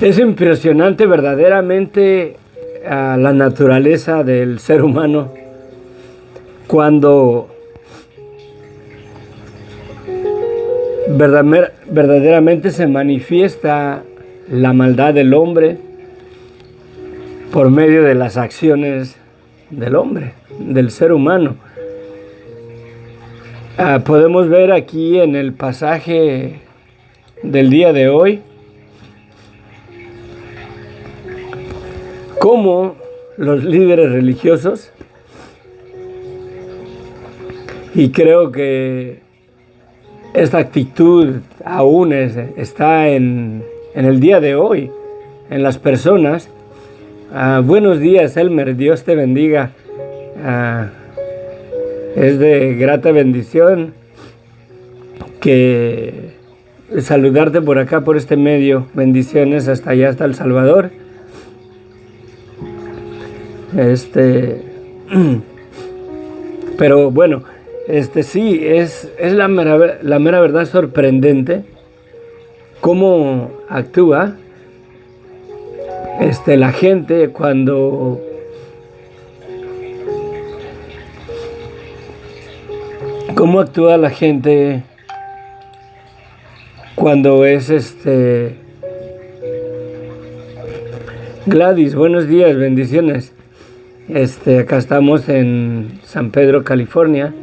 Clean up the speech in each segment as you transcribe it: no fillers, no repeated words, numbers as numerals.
Es impresionante verdaderamente la naturaleza del ser humano cuando verdaderamente se manifiesta la maldad del hombre por medio de las acciones del hombre, del ser humano. Podemos ver aquí en el pasaje del día de hoy cómo los líderes religiosos, y creo que esta actitud aún está en el día de hoy, en las personas. Buenos días, Elmer, Dios te bendiga. Es de grata bendición que saludarte por acá, por este medio. Bendiciones hasta allá, hasta El Salvador. Pero bueno, sí, es la mera verdad sorprendente cómo actúa la gente cuando es Gladys, buenos días, bendiciones. Acá estamos en San Pedro, California,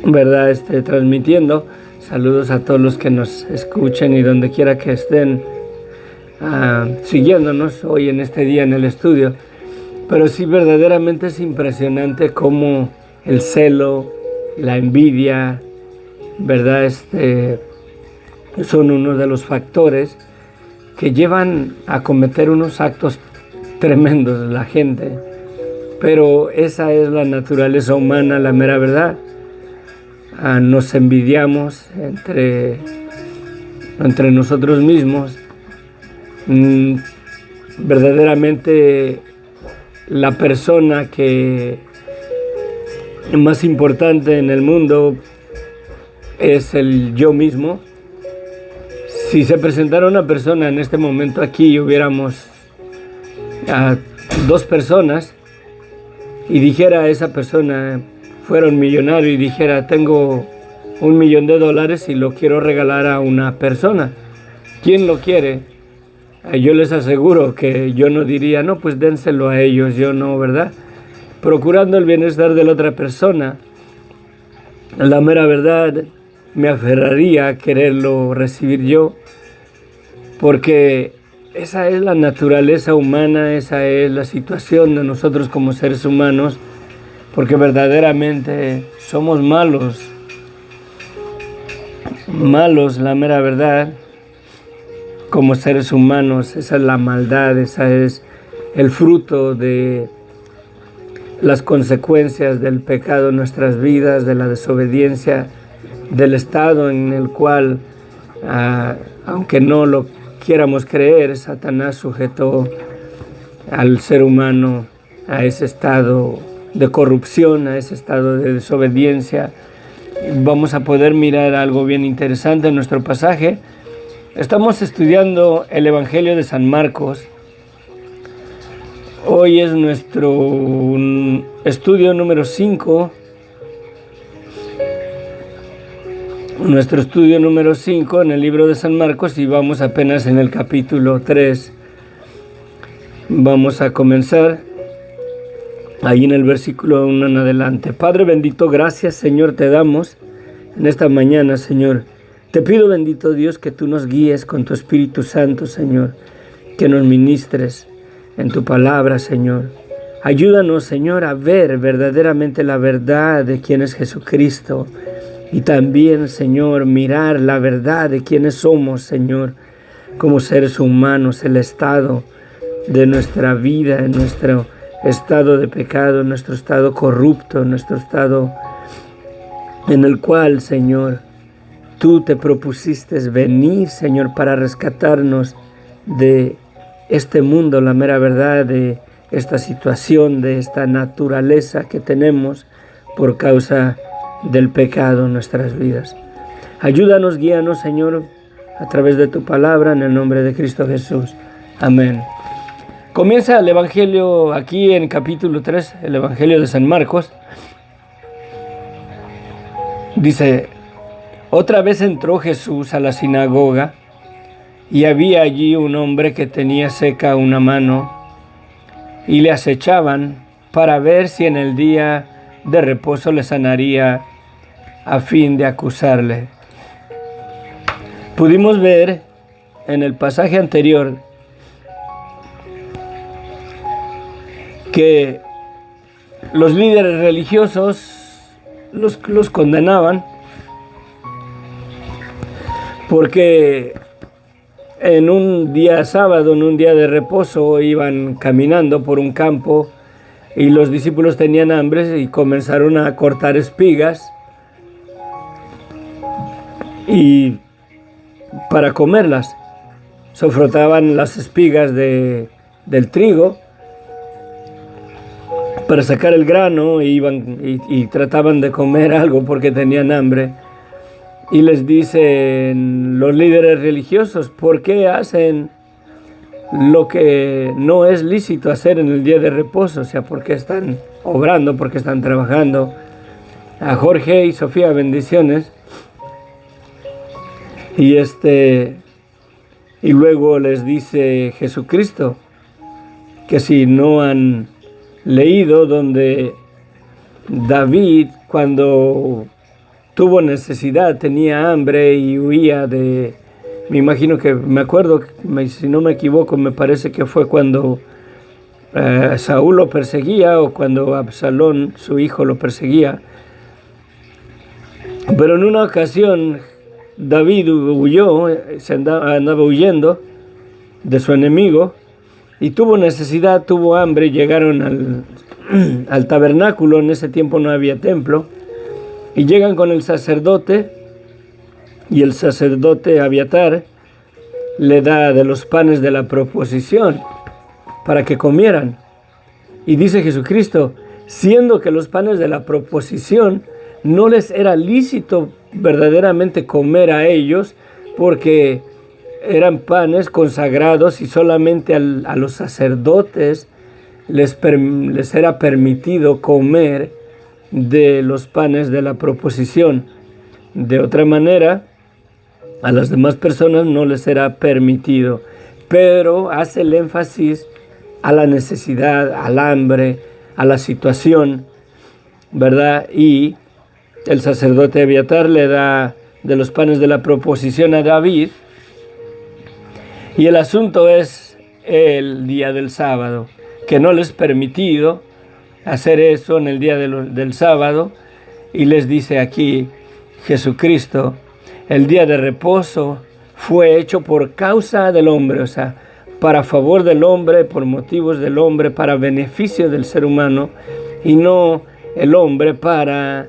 ¿verdad? Transmitiendo. Saludos a todos los que nos escuchen y donde quiera que estén siguiéndonos hoy en este día en el estudio. Pero sí, verdaderamente es impresionante cómo el celo, la envidia, ¿verdad? Son uno de los factores que llevan a cometer unos actos tremendos la gente. Pero esa es la naturaleza humana, la mera verdad. Nos envidiamos entre nosotros mismos. Verdaderamente la persona que más importante en el mundo es el yo mismo. Si se presentara una persona en este momento aquí y hubiéramos dos personas y dijera a esa persona, fuera un millonario y dijera, tengo $1,000,000 y lo quiero regalar a una persona, ¿quién lo quiere? Yo les aseguro que yo no diría, no, pues dénselo a ellos, yo no, ¿verdad? Procurando el bienestar de la otra persona, la mera verdad, me aferraría a quererlo recibir yo, porque esa es la naturaleza humana, esa es la situación de nosotros como seres humanos, porque verdaderamente somos malos, la mera verdad, como seres humanos. Esa es la maldad, esa es el fruto de las consecuencias del pecado en nuestras vidas, de la desobediencia, del estado en el cual, aunque no lo quieramos creer, Satanás sujetó al ser humano a ese estado de corrupción, a ese estado de desobediencia. Vamos a poder mirar algo bien interesante en nuestro pasaje. Estamos estudiando el Evangelio de San Marcos. Hoy es nuestro estudio número 5. Nuestro estudio número 5 en el libro de San Marcos, y vamos apenas en el capítulo 3. Vamos a comenzar ahí en el versículo 1 en adelante. Padre bendito, gracias, Señor, te damos en esta mañana, Señor. Te pido, bendito Dios, que tú nos guíes con tu Espíritu Santo, Señor, que nos ministres en tu palabra, Señor. Ayúdanos, Señor, a ver verdaderamente la verdad de quién es Jesucristo, y también, Señor, mirar la verdad de quiénes somos, Señor, como seres humanos, el estado de nuestra vida, en nuestro estado de pecado, en nuestro estado corrupto, en nuestro estado en el cual, Señor, tú te propusiste venir, Señor, para rescatarnos de este mundo, la mera verdad, de esta situación, de esta naturaleza que tenemos por causa del pecado en nuestras vidas. Ayúdanos, guíanos, Señor, a través de tu palabra, en el nombre de Cristo Jesús. Amén. Comienza el Evangelio aquí en capítulo 3, el Evangelio de San Marcos. Dice: otra vez entró Jesús a la sinagoga y había allí un hombre que tenía seca una mano y le acechaban para ver si en el día de reposo le sanaría a fin de acusarle. Pudimos ver en el pasaje anterior que los líderes religiosos los condenaban porque en un día sábado, en un día de reposo, iban caminando por un campo y los discípulos tenían hambre y comenzaron a cortar espigas y para comerlas. Se frotaban las espigas del trigo para sacar el grano y trataban de comer algo porque tenían hambre. Y les dicen los líderes religiosos: ¿por qué hacen lo que no es lícito hacer en el día de reposo? O sea, ¿por qué están obrando? ¿Por qué están trabajando? A Jorge y Sofía, bendiciones. Y luego les dice Jesucristo que si no han leído donde David, cuando tuvo necesidad, tenía hambre y huía me acuerdo, si no me equivoco, me parece que fue cuando Saúl lo perseguía o cuando Absalón, su hijo, lo perseguía. Pero en una ocasión David huyó, andaba huyendo de su enemigo y tuvo necesidad, tuvo hambre, llegaron al tabernáculo. En ese tiempo no había templo, y llegan con el sacerdote, y el sacerdote Abiatar le da de los panes de la proposición para que comieran. Y dice Jesucristo: siendo que los panes de la proposición no les era lícito verdaderamente comer a ellos, porque eran panes consagrados y solamente a los sacerdotes les era permitido comer de los panes de la proposición. De otra manera, a las demás personas no les era permitido. Pero hace el énfasis a la necesidad, al hambre, a la situación, ¿verdad? Y el sacerdote Abiatar le da de los panes de la proposición a David. Y el asunto es el día del sábado, que no les es permitido hacer eso en el día del sábado. Y les dice aquí Jesucristo: el día de reposo fue hecho por causa del hombre, o sea, para favor del hombre, por motivos del hombre, para beneficio del ser humano, y no el hombre para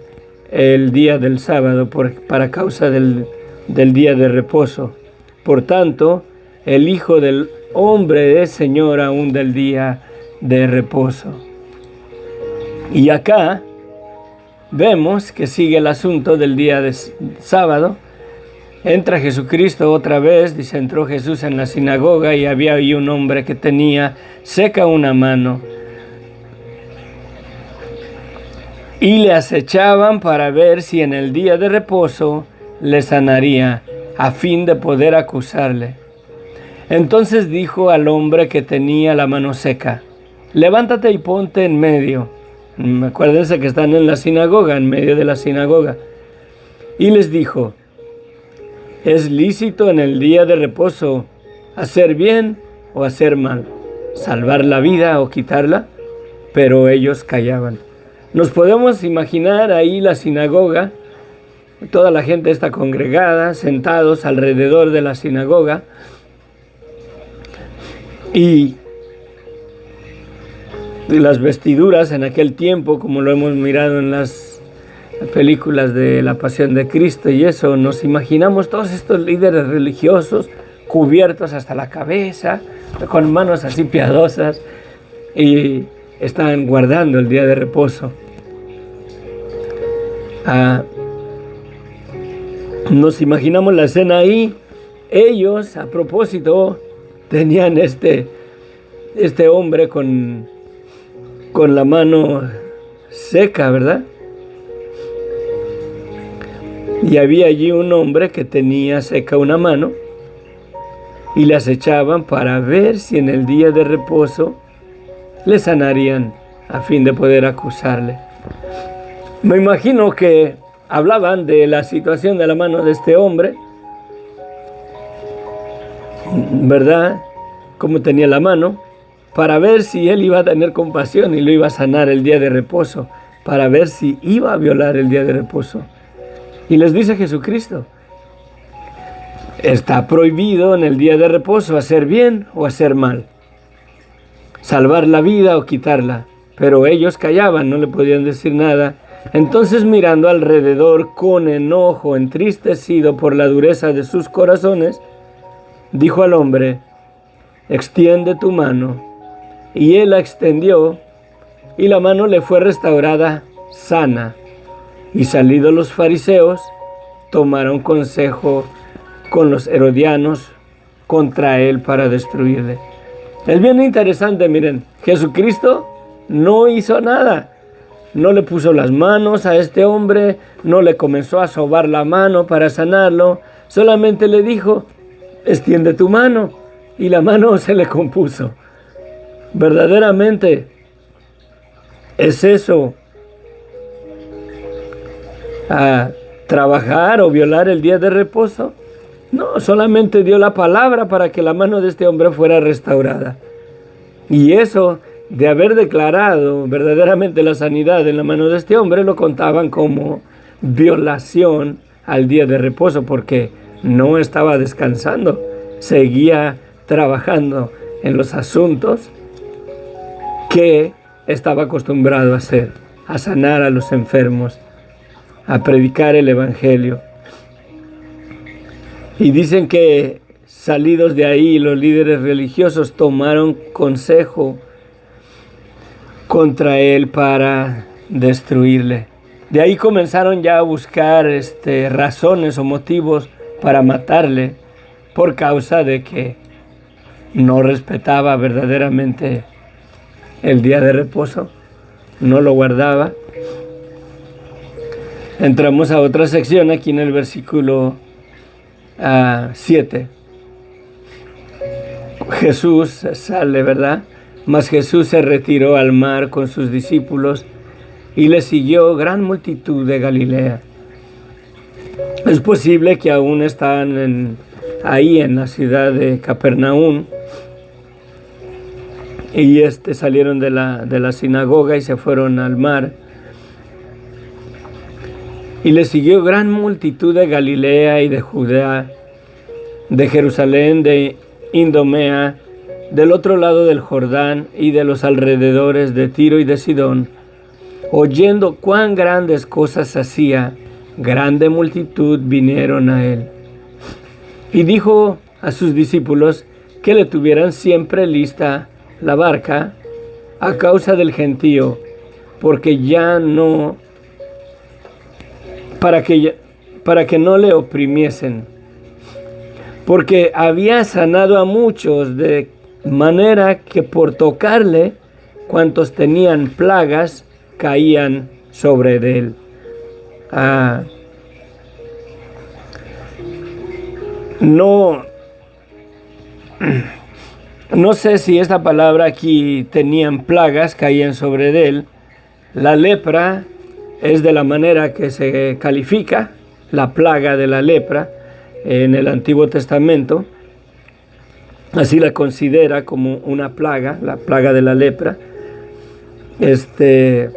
el día del sábado, para causa del día de reposo. Por tanto, el Hijo del Hombre es Señor aún del día de reposo. Y acá vemos que sigue el asunto del día de sábado. Entra Jesucristo otra vez, dice: entró Jesús en la sinagoga y había ahí un hombre que tenía seca una mano. Y le acechaban para ver si en el día de reposo le sanaría, a fin de poder acusarle. Entonces dijo al hombre que tenía la mano seca: levántate y ponte en medio. Acuérdense que están en la sinagoga, en medio de la sinagoga. Y les dijo: ¿es lícito en el día de reposo hacer bien o hacer mal, salvar la vida o quitarla? Pero ellos callaban. Nos podemos imaginar ahí la sinagoga, toda la gente está congregada, sentados alrededor de la sinagoga, y las vestiduras en aquel tiempo, como lo hemos mirado en las películas de la Pasión de Cristo y eso, nos imaginamos todos estos líderes religiosos cubiertos hasta la cabeza, con manos así piadosas, y están guardando el día de reposo. Nos imaginamos la escena ahí, ellos, a propósito, tenían este hombre con la mano seca, ¿verdad? Y había allí un hombre que tenía seca una mano y le acechaban para ver si en el día de reposo le sanarían a fin de poder acusarle. Me imagino que hablaban de la situación de la mano de este hombre, ¿verdad? Cómo tenía la mano, para ver si él iba a tener compasión y lo iba a sanar el día de reposo, para ver si iba a violar el día de reposo. Y les dice Jesucristo, está prohibido en el día de reposo hacer bien o hacer mal, salvar la vida o quitarla. Pero ellos callaban, no le podían decir nada. Entonces, mirando alrededor con enojo, entristecido por la dureza de sus corazones, dijo al hombre, extiende tu mano. Y él la extendió, y la mano le fue restaurada sana. Y salidos los fariseos, tomaron consejo con los herodianos contra él para destruirle. Es bien interesante, miren, Jesucristo no hizo nada. No le puso las manos a este hombre, no le comenzó a sobar la mano para sanarlo, solamente le dijo, extiende tu mano, y la mano se le compuso. Verdaderamente, ¿es eso a trabajar o violar el día de reposo? No, solamente dio la palabra para que la mano de este hombre fuera restaurada. Y eso de haber declarado verdaderamente la sanidad en la mano de este hombre, lo contaban como violación al día de reposo, porque no estaba descansando, seguía trabajando en los asuntos que estaba acostumbrado a hacer, a sanar a los enfermos, a predicar el evangelio. Y dicen que salidos de ahí, los líderes religiosos tomaron consejo contra él para destruirle. De ahí comenzaron ya a buscar razones o motivos para matarle por causa de que no respetaba verdaderamente el día de reposo, no lo guardaba. Entramos a otra sección aquí en el versículo 7. Jesús sale, ¿verdad? Mas Jesús se retiró al mar con sus discípulos y le siguió gran multitud de Galilea. Es posible que aún están ahí en la ciudad de Capernaum y salieron de la sinagoga y se fueron al mar. Y le siguió gran multitud de Galilea y de Judea, de Jerusalén, de Idumea, del otro lado del Jordán y de los alrededores de Tiro y de Sidón. Oyendo cuán grandes cosas hacía, grande multitud vinieron a él. Y dijo a sus discípulos que le tuvieran siempre lista la barca a causa del gentío, porque ya no, para que no le oprimiesen, porque había sanado a muchos de manera que por tocarle, cuantos tenían plagas caían sobre él. No sé si esta palabra aquí tenían plagas, caían sobre él. La lepra es de la manera que se califica la plaga de la lepra en el Antiguo Testamento. Así la considera como una plaga, la plaga de la lepra, en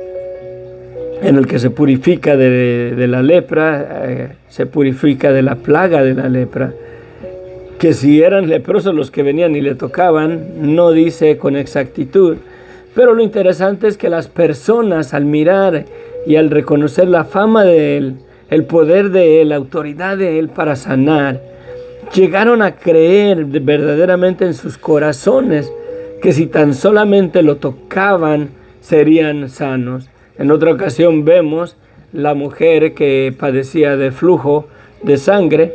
el que se purifica de la lepra, se purifica de la plaga de la lepra. Que si eran leprosos los que venían y le tocaban, no dice con exactitud, pero lo interesante es que las personas al mirar y al reconocer la fama de él, el poder de él, la autoridad de él para sanar, llegaron a creer verdaderamente en sus corazones que si tan solamente lo tocaban serían sanos. En otra ocasión vemos la mujer que padecía de flujo de sangre,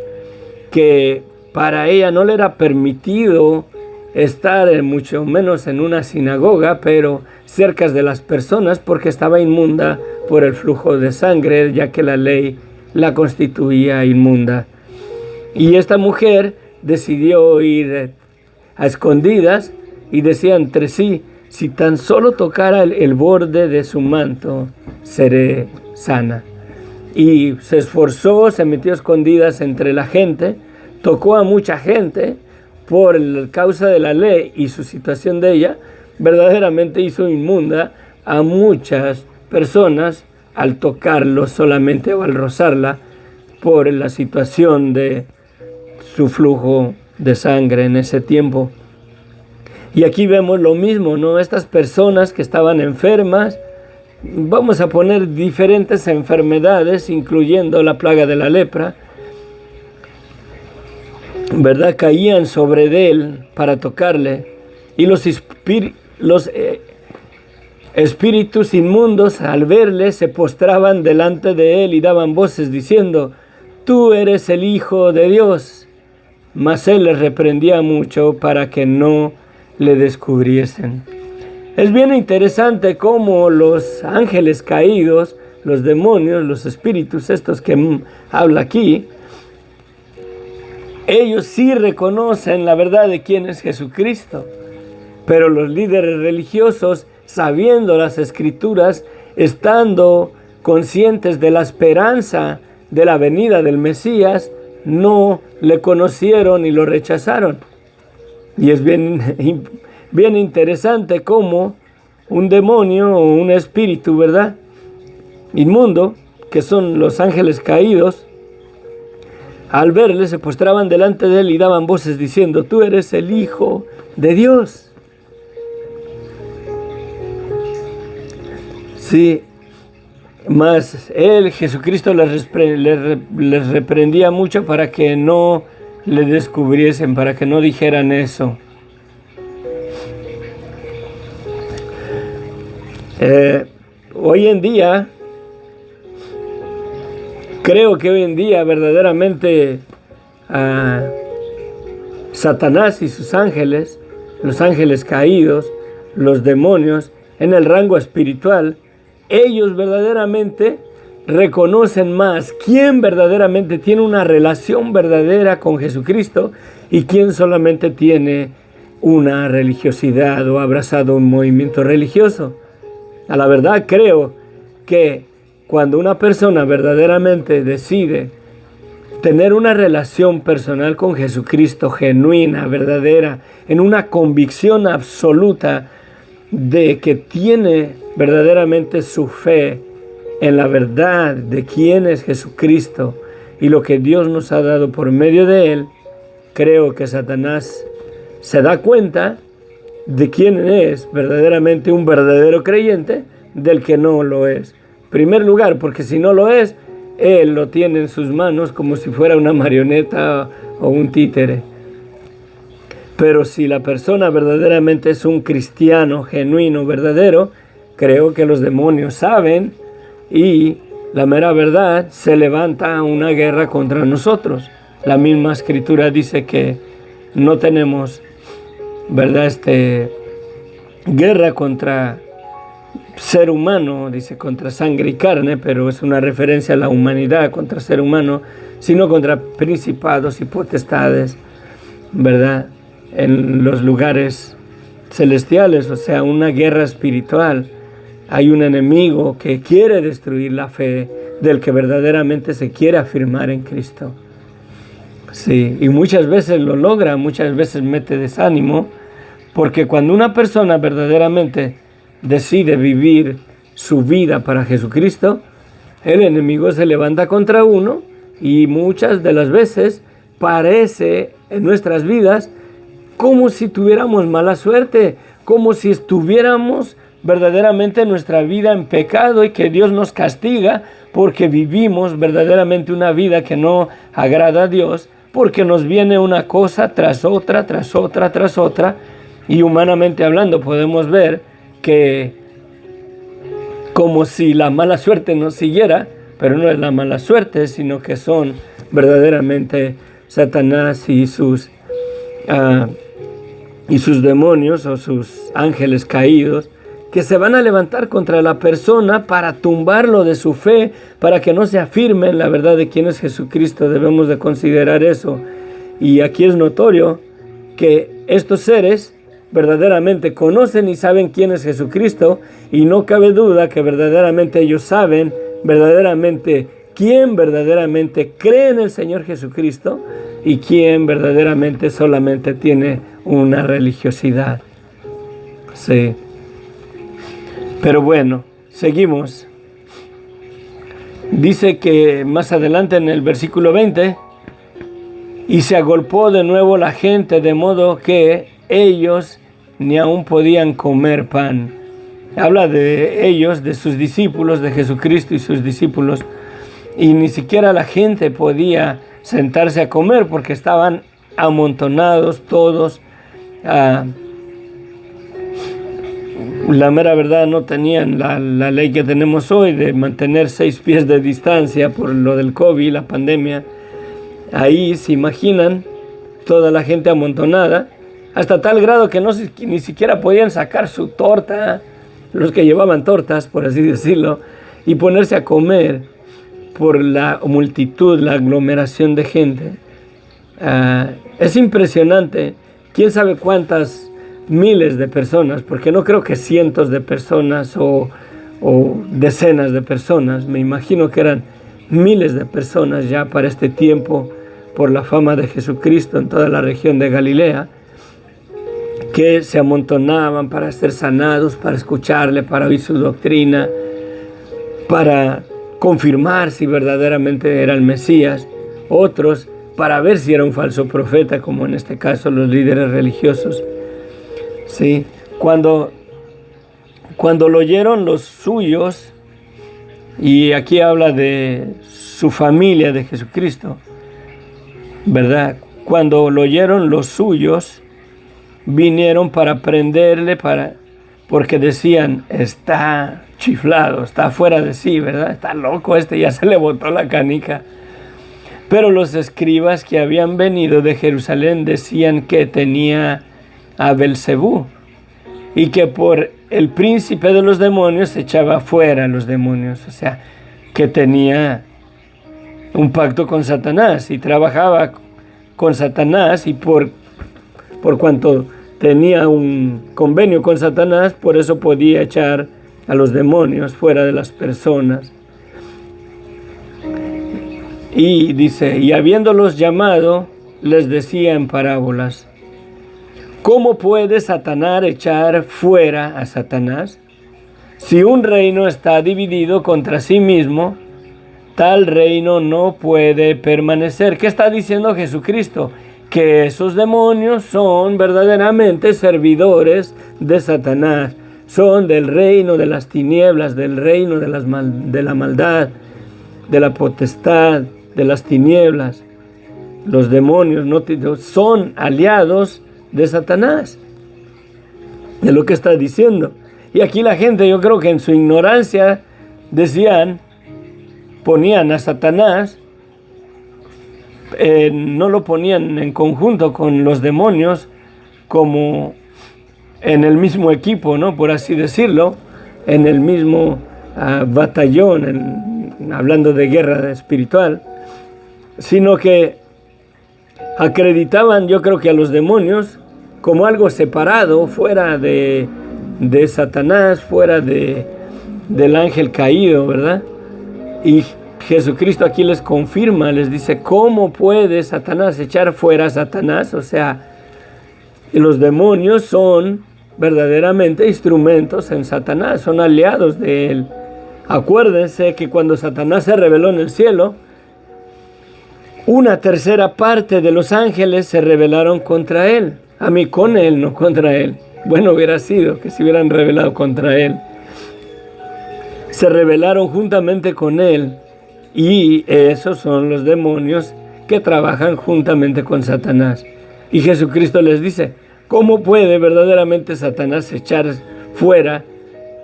que para ella no le era permitido estar mucho menos en una sinagoga, pero cerca de las personas, porque estaba inmunda por el flujo de sangre, ya que la ley la constituía inmunda. Y esta mujer decidió ir a escondidas y decía entre sí: si tan solo tocara el borde de su manto, seré sana. Y se esforzó, se metió a escondidas entre la gente, tocó a mucha gente por causa de la ley y su situación de ella. Verdaderamente hizo inmunda a muchas personas al tocarlo solamente o al rozarla por la situación de su flujo de sangre en ese tiempo. Y aquí vemos lo mismo, ¿no? Estas personas que estaban enfermas, vamos a poner diferentes enfermedades, incluyendo la plaga de la lepra, ¿verdad? Caían sobre él para tocarle, y los espíritus inmundos al verle se postraban delante de él y daban voces diciendo: tú eres el Hijo de Dios. Mas él les reprendía mucho para que no le descubriesen. Es bien interesante cómo los ángeles caídos, los demonios, los espíritus estos que habla aquí, ellos sí reconocen la verdad de quién es Jesucristo. Pero los líderes religiosos, sabiendo las escrituras, estando conscientes de la esperanza de la venida del Mesías, no le conocieron y lo rechazaron. Y es bien interesante cómo un demonio o un espíritu, ¿verdad?, inmundo, que son los ángeles caídos, al verle se postraban delante de él y daban voces diciendo: tú eres el Hijo de Dios. Sí, mas él, Jesucristo, les reprendía mucho para que no le descubriesen, para que no dijeran eso. Hoy en día, creo que hoy en día verdaderamente Satanás y sus ángeles, los ángeles caídos, los demonios, en el rango espiritual, ellos verdaderamente reconocen más quién verdaderamente tiene una relación verdadera con Jesucristo y quién solamente tiene una religiosidad o ha abrazado un movimiento religioso. A la verdad, creo que cuando una persona verdaderamente decide tener una relación personal con Jesucristo, genuina, verdadera, en una convicción absoluta de que tiene verdaderamente su fe en la verdad de quién es Jesucristo y lo que Dios nos ha dado por medio de él, creo que Satanás se da cuenta de quién es verdaderamente un verdadero creyente del que no lo es. En primer lugar, porque si no lo es, él lo tiene en sus manos como si fuera una marioneta o un títere. Pero si la persona verdaderamente es un cristiano genuino, verdadero, creo que los demonios saben y la mera verdad se levanta una guerra contra nosotros. La misma escritura dice que no tenemos, ¿verdad?, guerra contra ser humano, dice contra sangre y carne, pero es una referencia a la humanidad, contra ser humano, sino contra principados y potestades, ¿verdad?, en los lugares celestiales, o sea, una guerra espiritual. Hay un enemigo que quiere destruir la fe del que verdaderamente se quiere afirmar en Cristo. Sí, y muchas veces lo logra, muchas veces mete desánimo, porque cuando una persona verdaderamente decide vivir su vida para Jesucristo, el enemigo se levanta contra uno y muchas de las veces parece en nuestras vidas como si tuviéramos mala suerte, como si estuviéramos verdaderamente nuestra vida en pecado y que Dios nos castiga porque vivimos verdaderamente una vida que no agrada a Dios, porque nos viene una cosa tras otra, tras otra, tras otra, y humanamente hablando podemos ver que como si la mala suerte nos siguiera, pero no es la mala suerte, sino que son verdaderamente Satanás y sus demonios o sus ángeles caídos, que se van a levantar contra la persona para tumbarlo de su fe, para que no se afirme en la verdad de quién es Jesucristo. Debemos de considerar eso. Y aquí es notorio que estos seres verdaderamente conocen y saben quién es Jesucristo, y no cabe duda que verdaderamente ellos saben verdaderamente quién verdaderamente cree en el Señor Jesucristo y quién verdaderamente solamente tiene una religiosidad. Sí. Pero bueno, seguimos. Dice que más adelante en el versículo 20, y se agolpó de nuevo la gente, de modo que ellos ni aún podían comer pan. Habla de ellos, de sus discípulos, de Jesucristo y sus discípulos, y ni siquiera la gente podía sentarse a comer porque estaban amontonados todos. La mera verdad, no tenían la ley que tenemos hoy de mantener 6 pies de distancia por lo del COVID, la pandemia. Ahí se imaginan toda la gente amontonada, hasta tal grado que ni siquiera podían sacar su torta, los que llevaban tortas, por así decirlo, y ponerse a comer por la multitud, la aglomeración de gente. Es impresionante. Quién sabe cuántas miles de personas, porque no creo que cientos de personas o decenas de personas, me imagino que eran miles de personas ya para este tiempo, por la fama de Jesucristo en toda la región de Galilea, que se amontonaban para ser sanados, para escucharle, para oír su doctrina, para confirmar si verdaderamente era el Mesías, otros para ver si era un falso profeta, como en este caso los líderes religiosos. Sí, cuando lo oyeron los suyos, y aquí habla de su familia de Jesucristo, ¿verdad? Cuando lo oyeron los suyos, vinieron para prenderle, porque decían, está chiflado, está fuera de sí, ¿verdad? Está loco ya se le botó la canica. Pero los escribas que habían venido de Jerusalén decían que tenía a Belcebú y que por el príncipe de los demonios echaba fuera a los demonios, o sea, que tenía un pacto con Satanás y trabajaba con Satanás, y por cuanto tenía un convenio con Satanás, por eso podía echar a los demonios fuera de las personas. Y dice, y habiéndolos llamado, les decía en parábolas, ¿cómo puede Satanás echar fuera a Satanás? Si un reino está dividido contra sí mismo, tal reino no puede permanecer. ¿Qué está diciendo Jesucristo? Que esos demonios son verdaderamente servidores de Satanás, son del reino de las tinieblas, del reino de la maldad, de la potestad, de las tinieblas. Los demonios son aliados de Satanás, de lo que está diciendo. Y aquí la gente, yo creo que en su ignorancia ponían a Satanás, no lo ponían en conjunto con los demonios como en el mismo equipo, ¿no? Por así decirlo, en el mismo batallón, hablando de guerra espiritual, sino que acreditaban, yo creo que a los demonios como algo separado, fuera de Satanás, fuera del ángel caído, ¿verdad? Y Jesucristo aquí les confirma, les dice, ¿cómo puede Satanás echar fuera a Satanás? O sea, los demonios son verdaderamente instrumentos en Satanás, son aliados de él. Acuérdense que cuando Satanás se rebeló en el cielo, 1/3 parte de los ángeles se rebelaron contra él. Con él, no contra él. Bueno hubiera sido que se hubieran rebelado contra él. Se rebelaron juntamente con él, y esos son los demonios que trabajan juntamente con Satanás. Y Jesucristo les dice, ¿cómo puede verdaderamente Satanás echar fuera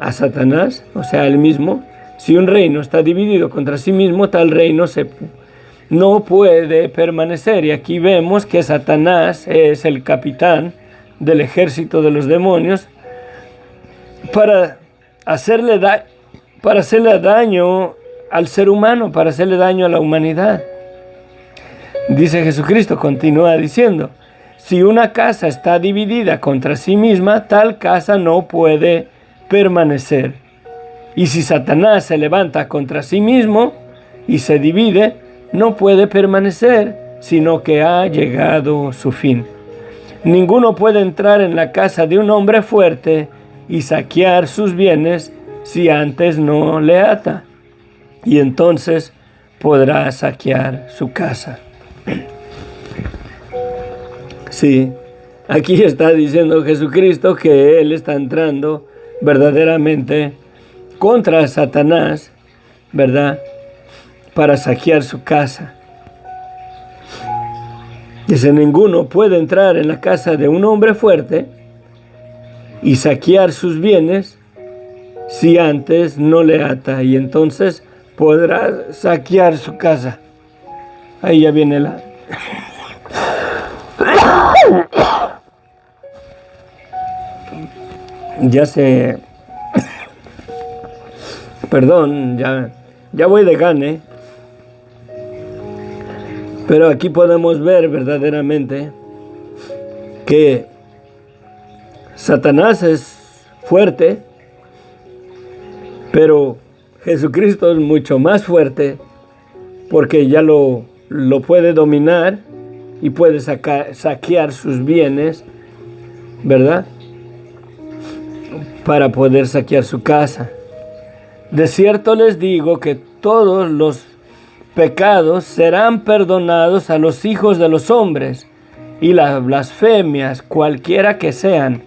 a Satanás? O sea, él mismo. Si un reino está dividido contra sí mismo, tal reino no puede permanecer. Y aquí vemos que Satanás es el capitán del ejército de los demonios para hacerle daño al ser humano, para hacerle daño a la humanidad. Dice Jesucristo, continúa diciendo, si una casa está dividida contra sí misma, tal casa no puede permanecer. Y si Satanás se levanta contra sí mismo y se divide, no puede permanecer, sino que ha llegado su fin. Ninguno puede entrar en la casa de un hombre fuerte y saquear sus bienes si antes no le ata, y entonces podrá saquear su casa. Sí, aquí está diciendo Jesucristo que Él está entrando verdaderamente contra Satanás, ¿verdad?, para saquear su casa. Dice, ninguno puede entrar en la casa de un hombre fuerte y saquear sus bienes si antes no le ata, y entonces podrá saquear su casa. Ahí ya viene la... Ya se... Perdón, ya voy de gane. Pero aquí podemos ver verdaderamente que Satanás es fuerte, pero Jesucristo es mucho más fuerte porque ya lo puede dominar y puede saquear sus bienes, ¿verdad?, para poder saquear su casa. De cierto les digo que todos los pecados serán perdonados a los hijos de los hombres y las blasfemias, cualquiera que sean,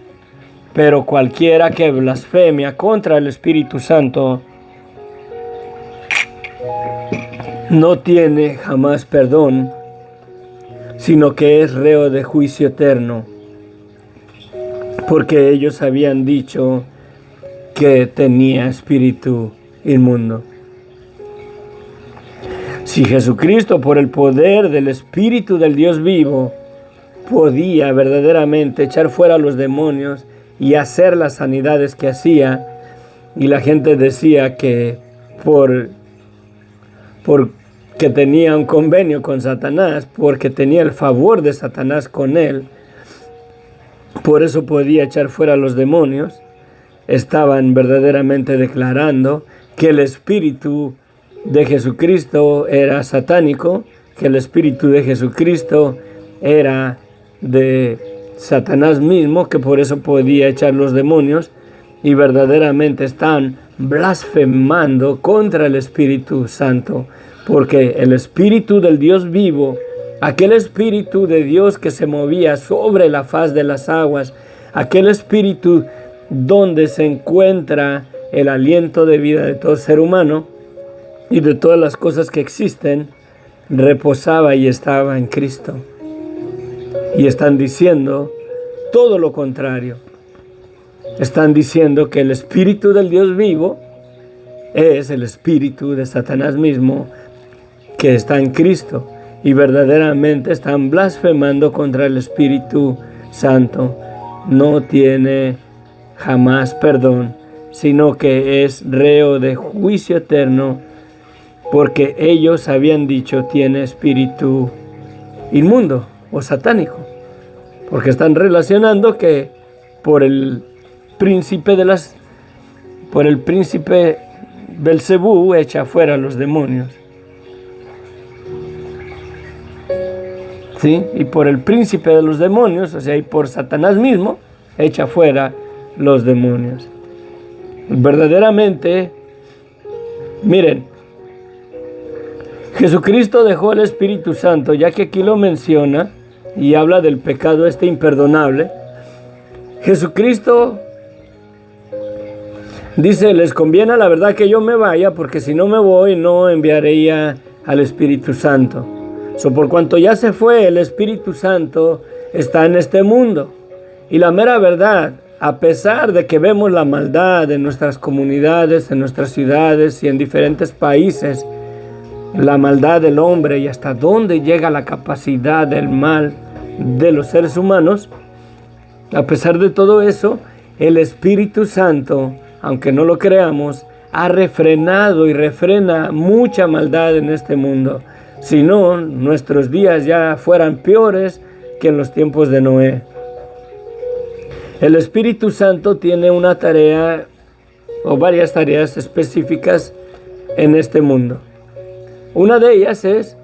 pero cualquiera que blasfemia contra el Espíritu Santo no tiene jamás perdón, sino que es reo de juicio eterno, porque ellos habían dicho que tenía espíritu inmundo. Si Jesucristo, por el poder del Espíritu del Dios vivo, podía verdaderamente echar fuera a los demonios y hacer las sanidades que hacía, y la gente decía que porque tenía un convenio con Satanás, porque tenía el favor de Satanás con él, por eso podía echar fuera a los demonios, estaban verdaderamente declarando que el Espíritu de Jesucristo era satánico, que el Espíritu de Jesucristo era de Satanás mismo, que por eso podía echar los demonios, y verdaderamente están blasfemando contra el Espíritu Santo, porque el Espíritu del Dios vivo, aquel Espíritu de Dios que se movía sobre la faz de las aguas, aquel Espíritu donde se encuentra el aliento de vida de todo ser humano y de todas las cosas que existen, reposaba y estaba en Cristo. Y están diciendo todo lo contrario. Están diciendo que el Espíritu del Dios vivo es el Espíritu de Satanás mismo que está en Cristo, y verdaderamente están blasfemando contra el Espíritu Santo. No tiene jamás perdón, sino que es reo de juicio eterno, porque ellos habían dicho tiene espíritu inmundo o satánico, porque están relacionando que por el príncipe Belcebú echa fuera a los demonios. ¿Sí? Y por el príncipe de los demonios, o sea, y por Satanás mismo, echa fuera los demonios. Verdaderamente, miren, Jesucristo dejó el Espíritu Santo, ya que aquí lo menciona y habla del pecado imperdonable. Jesucristo dice, les conviene a la verdad que yo me vaya, porque si no me voy no enviaría al Espíritu Santo. Por cuanto ya se fue, el Espíritu Santo está en este mundo. Y la mera verdad, a pesar de que vemos la maldad en nuestras comunidades, en nuestras ciudades y en diferentes países, la maldad del hombre y hasta dónde llega la capacidad del mal de los seres humanos, a pesar de todo eso, el Espíritu Santo, aunque no lo creamos, ha refrenado y refrena mucha maldad en este mundo. Si no, nuestros días ya fueran peores que en los tiempos de Noé. El Espíritu Santo tiene una tarea o varias tareas específicas en este mundo. Una de ellas es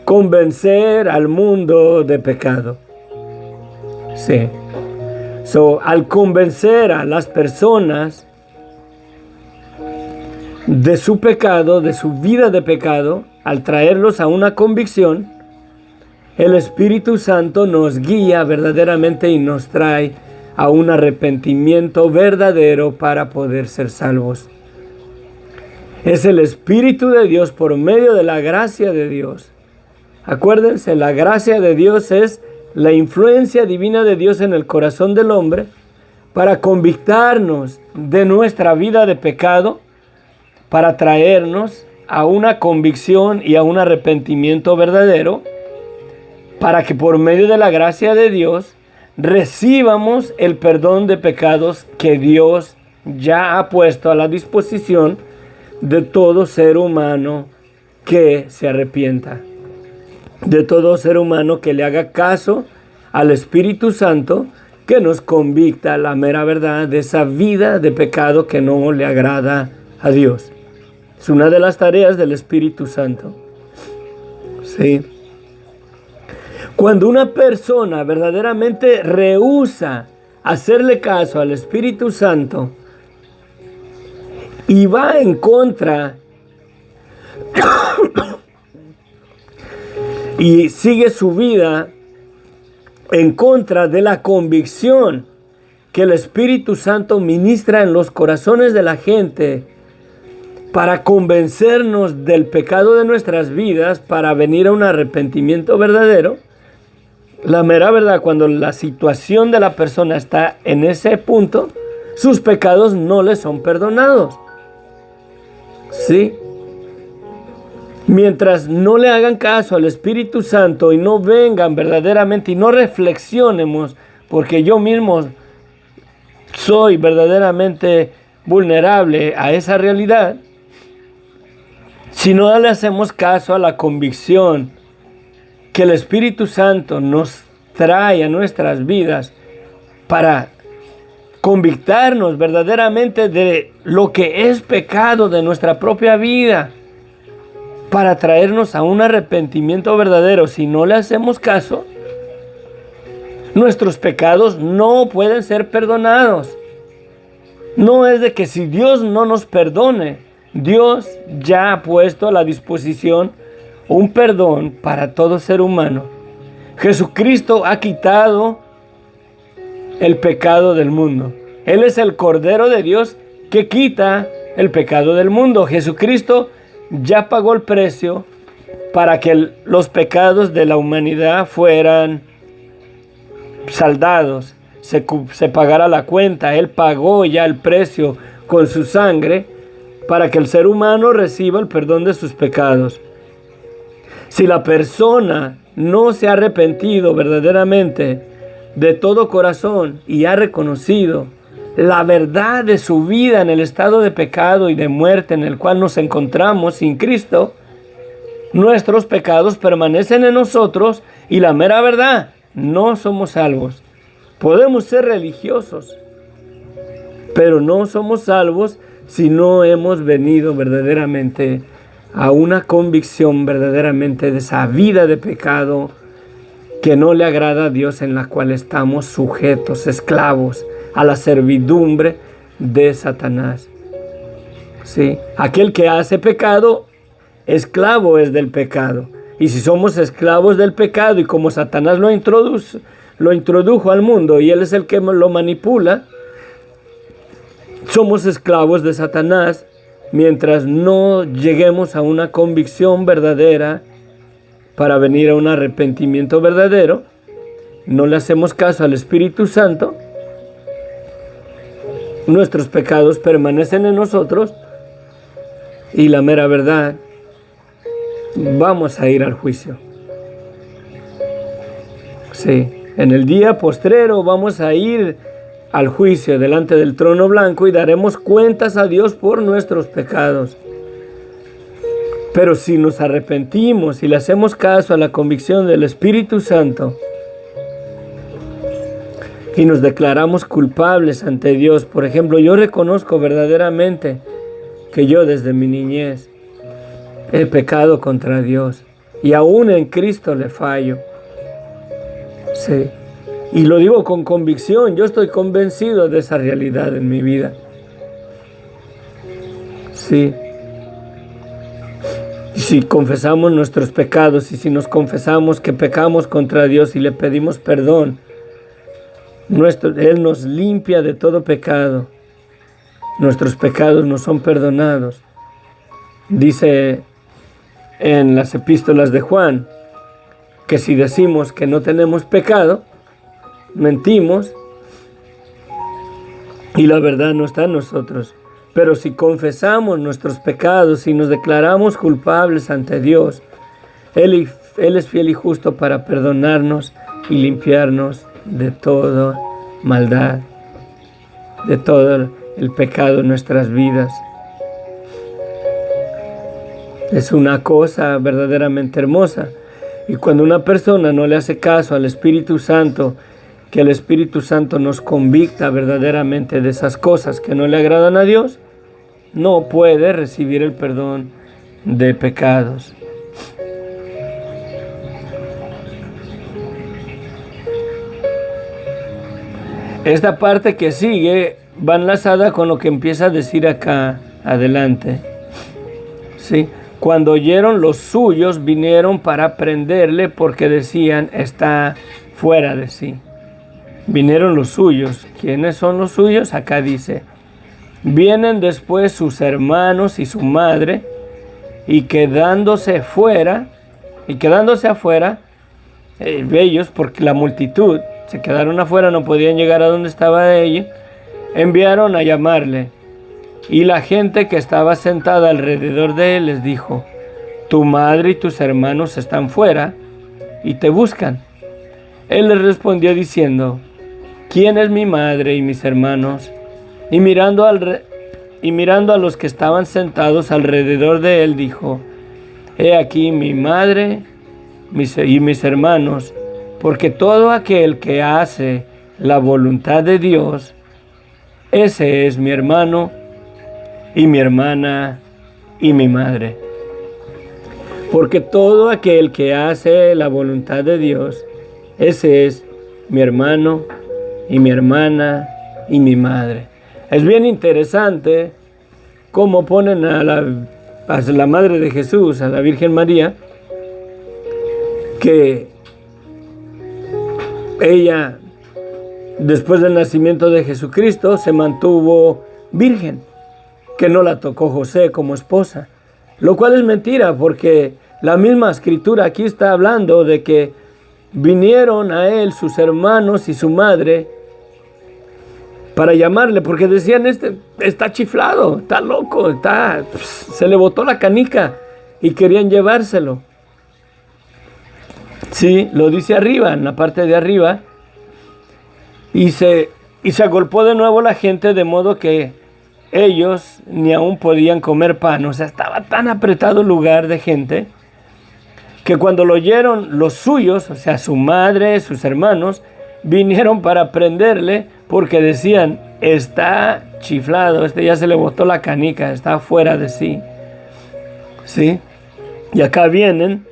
convencer al mundo de pecado. Sí. Al convencer a las personas de su pecado, de su vida de pecado, al traerlos a una convicción, el Espíritu Santo nos guía verdaderamente y nos trae a un arrepentimiento verdadero para poder ser salvos. Es el Espíritu de Dios por medio de la gracia de Dios. Acuérdense, la gracia de Dios es la influencia divina de Dios en el corazón del hombre para convictarnos de nuestra vida de pecado, para traernos a una convicción y a un arrepentimiento verdadero, para que por medio de la gracia de Dios recibamos el perdón de pecados que Dios ya ha puesto a la disposición de todo ser humano que se arrepienta, de todo ser humano que le haga caso al Espíritu Santo, que nos convicta la mera verdad de esa vida de pecado que no le agrada a Dios. Es una de las tareas del Espíritu Santo. Sí. Cuando una persona verdaderamente rehúsa hacerle caso al Espíritu Santo y va en contra y sigue su vida en contra de la convicción que el Espíritu Santo ministra en los corazones de la gente para convencernos del pecado de nuestras vidas, para venir a un arrepentimiento verdadero, la mera verdad, cuando la situación de la persona está en ese punto, sus pecados no le son perdonados. ¿Sí? Mientras no le hagan caso al Espíritu Santo y no vengan verdaderamente y no reflexionemos, porque yo mismo soy verdaderamente vulnerable a esa realidad, si no le hacemos caso a la convicción que el Espíritu Santo nos trae a nuestras vidas para convictarnos verdaderamente de lo que es pecado de nuestra propia vida, para traernos a un arrepentimiento verdadero, si no le hacemos caso, nuestros pecados no pueden ser perdonados. No es de que si Dios no nos perdone, Dios ya ha puesto a la disposición un perdón para todo ser humano. Jesucristo ha quitado el pecado del mundo. Él es el Cordero de Dios que quita el pecado del mundo. Jesucristo ya pagó el precio para que los pecados de la humanidad fueran saldados, se pagara la cuenta. Él pagó ya el precio con su sangre para que el ser humano reciba el perdón de sus pecados. Si la persona no se ha arrepentido verdaderamente de todo corazón y ha reconocido la verdad de su vida en el estado de pecado y de muerte en el cual nos encontramos sin Cristo, nuestros pecados permanecen en nosotros y la mera verdad, no somos salvos. Podemos ser religiosos, pero no somos salvos si no hemos venido verdaderamente a una convicción verdaderamente de esa vida de pecado que no le agrada a Dios, en la cual estamos sujetos, esclavos a la servidumbre de Satanás. ¿Sí? Aquel que hace pecado, esclavo es del pecado. Y si somos esclavos del pecado y como Satanás lo introdujo al mundo y él es el que lo manipula, somos esclavos de Satanás mientras no lleguemos a una convicción verdadera para venir a un arrepentimiento verdadero. No le hacemos caso al Espíritu Santo, nuestros pecados permanecen en nosotros y la mera verdad, vamos a ir al juicio. Sí, en el día postrero vamos a ir al juicio delante del trono blanco y daremos cuentas a Dios por nuestros pecados. Pero si nos arrepentimos y le hacemos caso a la convicción del Espíritu Santo y nos declaramos culpables ante Dios, por ejemplo, yo reconozco verdaderamente que yo desde mi niñez he pecado contra Dios y aún en Cristo le fallo. Sí. Y lo digo con convicción, yo estoy convencido de esa realidad en mi vida. Sí. Y si confesamos nuestros pecados y si nos confesamos que pecamos contra Dios y le pedimos perdón, Él nos limpia de todo pecado. Nuestros pecados nos son perdonados. Dice en las epístolas de Juan que si decimos que no tenemos pecado, mentimos y la verdad no está en nosotros. Pero si confesamos nuestros pecados y nos declaramos culpables ante Dios, Él es fiel y justo para perdonarnos y limpiarnos de toda maldad, de todo el pecado en nuestras vidas. Es una cosa verdaderamente hermosa. Y cuando una persona no le hace caso al Espíritu Santo, que el Espíritu Santo nos convicta verdaderamente de esas cosas que no le agradan a Dios, no puede recibir el perdón de pecados. Esta parte que sigue va enlazada con lo que empieza a decir acá adelante. ¿Sí? Cuando oyeron, los suyos vinieron para prenderle porque decían, está fuera de sí. Vinieron los suyos. ¿Quiénes son los suyos? Acá dice, vienen después sus hermanos y su madre, y quedándose afuera, ellos, porque la multitud se quedaron afuera, no podían llegar a donde estaba ella, enviaron a llamarle. Y la gente que estaba sentada alrededor de él les dijo, tu madre y tus hermanos están fuera y te buscan. Él les respondió diciendo, ¿quién es mi madre y mis hermanos? Y mirando a los que estaban sentados alrededor de él, dijo, he aquí mi madre y mis hermanos, porque todo aquel que hace la voluntad de Dios, ese es mi hermano y mi hermana y mi madre. Porque todo aquel que hace la voluntad de Dios, ese es mi hermano y mi hermana y mi madre. Es bien interesante cómo ponen a la madre de Jesús, a la Virgen María, que ella, después del nacimiento de Jesucristo, se mantuvo virgen, que no la tocó José como esposa, lo cual es mentira, porque la misma escritura aquí está hablando de que vinieron a él sus hermanos y su madre para llamarle, porque decían, está chiflado, está loco, se le botó la canica, y querían llevárselo. Sí, lo dice arriba, en la parte de arriba, y se agolpó de nuevo la gente, de modo que ellos ni aún podían comer pan. O sea, estaba tan apretado el lugar de gente, que cuando lo oyeron los suyos, o sea, su madre, sus hermanos, vinieron para prenderle, porque decían, está chiflado, ya se le botó la canica, está fuera de sí. ¿Sí? Y acá vienen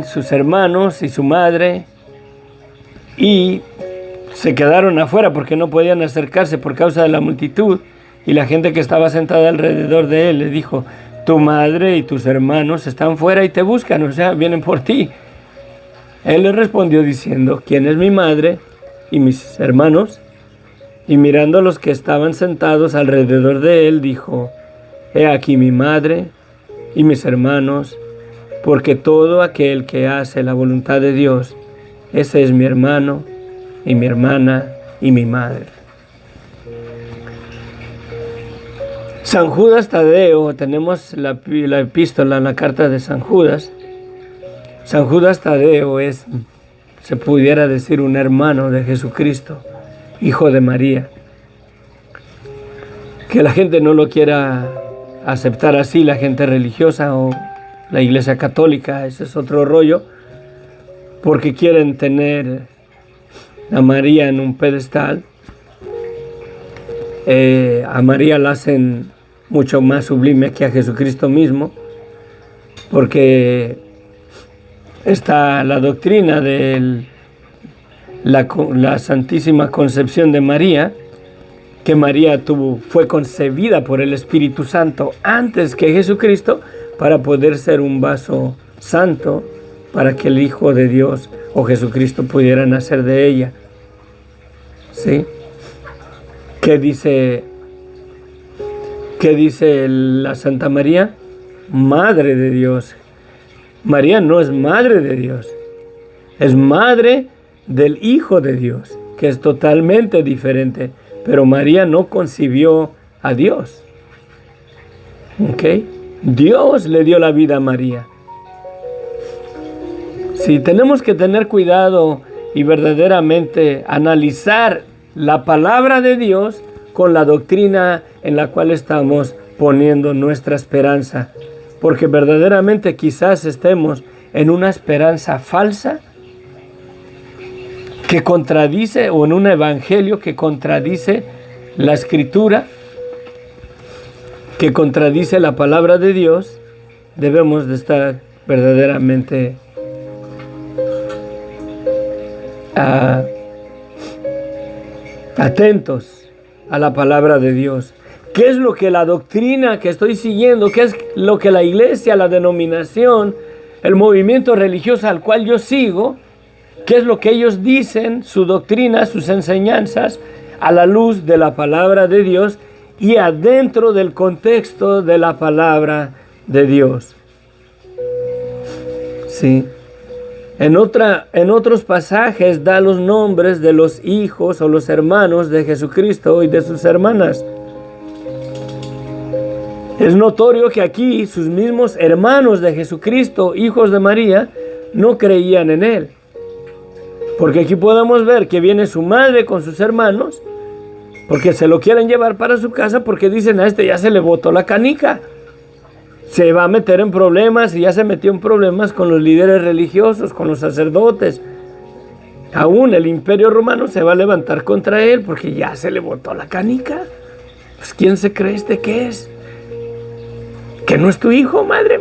sus hermanos y su madre, y se quedaron afuera porque no podían acercarse por causa de la multitud, y la gente que estaba sentada alrededor de él le dijo, tu madre y tus hermanos están fuera y te buscan, o sea, vienen por ti. Él le respondió diciendo, ¿quién es mi madre y mis hermanos? Y mirando a los que estaban sentados alrededor de él, dijo, he aquí mi madre y mis hermanos, porque todo aquel que hace la voluntad de Dios, ese es mi hermano y mi hermana y mi madre. San Judas Tadeo, tenemos la epístola, la carta de San Judas. San Judas Tadeo es, se pudiera decir, un hermano de Jesucristo, hijo de María. Que la gente no lo quiera aceptar así, la gente religiosa o la Iglesia Católica, ese es otro rollo, porque quieren tener a María en un pedestal. A María la hacen mucho más sublime que a Jesucristo mismo, porque está la doctrina de la Santísima Concepción de María, que María fue concebida por el Espíritu Santo antes que Jesucristo para poder ser un vaso santo para que el Hijo de Dios o Jesucristo pudiera nacer de ella. ¿Sí? ¿Qué dice la Santa María? Madre de Dios. María no es madre de Dios, es madre del Hijo de Dios, que es totalmente diferente. Pero María no concibió a Dios. ¿Ok? Dios le dio la vida a María. Sí, tenemos que tener cuidado y verdaderamente analizar la palabra de Dios con la doctrina en la cual estamos poniendo nuestra esperanza. Porque verdaderamente quizás estemos en una esperanza falsa que contradice, o en un evangelio que contradice la Escritura, que contradice la palabra de Dios. Debemos de estar verdaderamente atentos a la palabra de Dios. ¿Qué es lo que la doctrina que estoy siguiendo, qué es lo que la iglesia, la denominación, el movimiento religioso al cual yo sigo, qué es lo que ellos dicen, su doctrina, sus enseñanzas, a la luz de la palabra de Dios y adentro del contexto de la palabra de Dios? Sí. En otros pasajes da los nombres de los hijos o los hermanos de Jesucristo y de sus hermanas. Es notorio que aquí sus mismos hermanos de Jesucristo, hijos de María, no creían en Él. Porque aquí podemos ver que viene su madre con sus hermanos, porque se lo quieren llevar para su casa, porque dicen: a este ya se le botó la canica. Se va a meter en problemas, y ya se metió en problemas con los líderes religiosos, con los sacerdotes. Aún el Imperio Romano se va a levantar contra él, porque ya se le botó la canica. Pues ¿quién se cree este que es? ¿Que no es tu hijo, madre?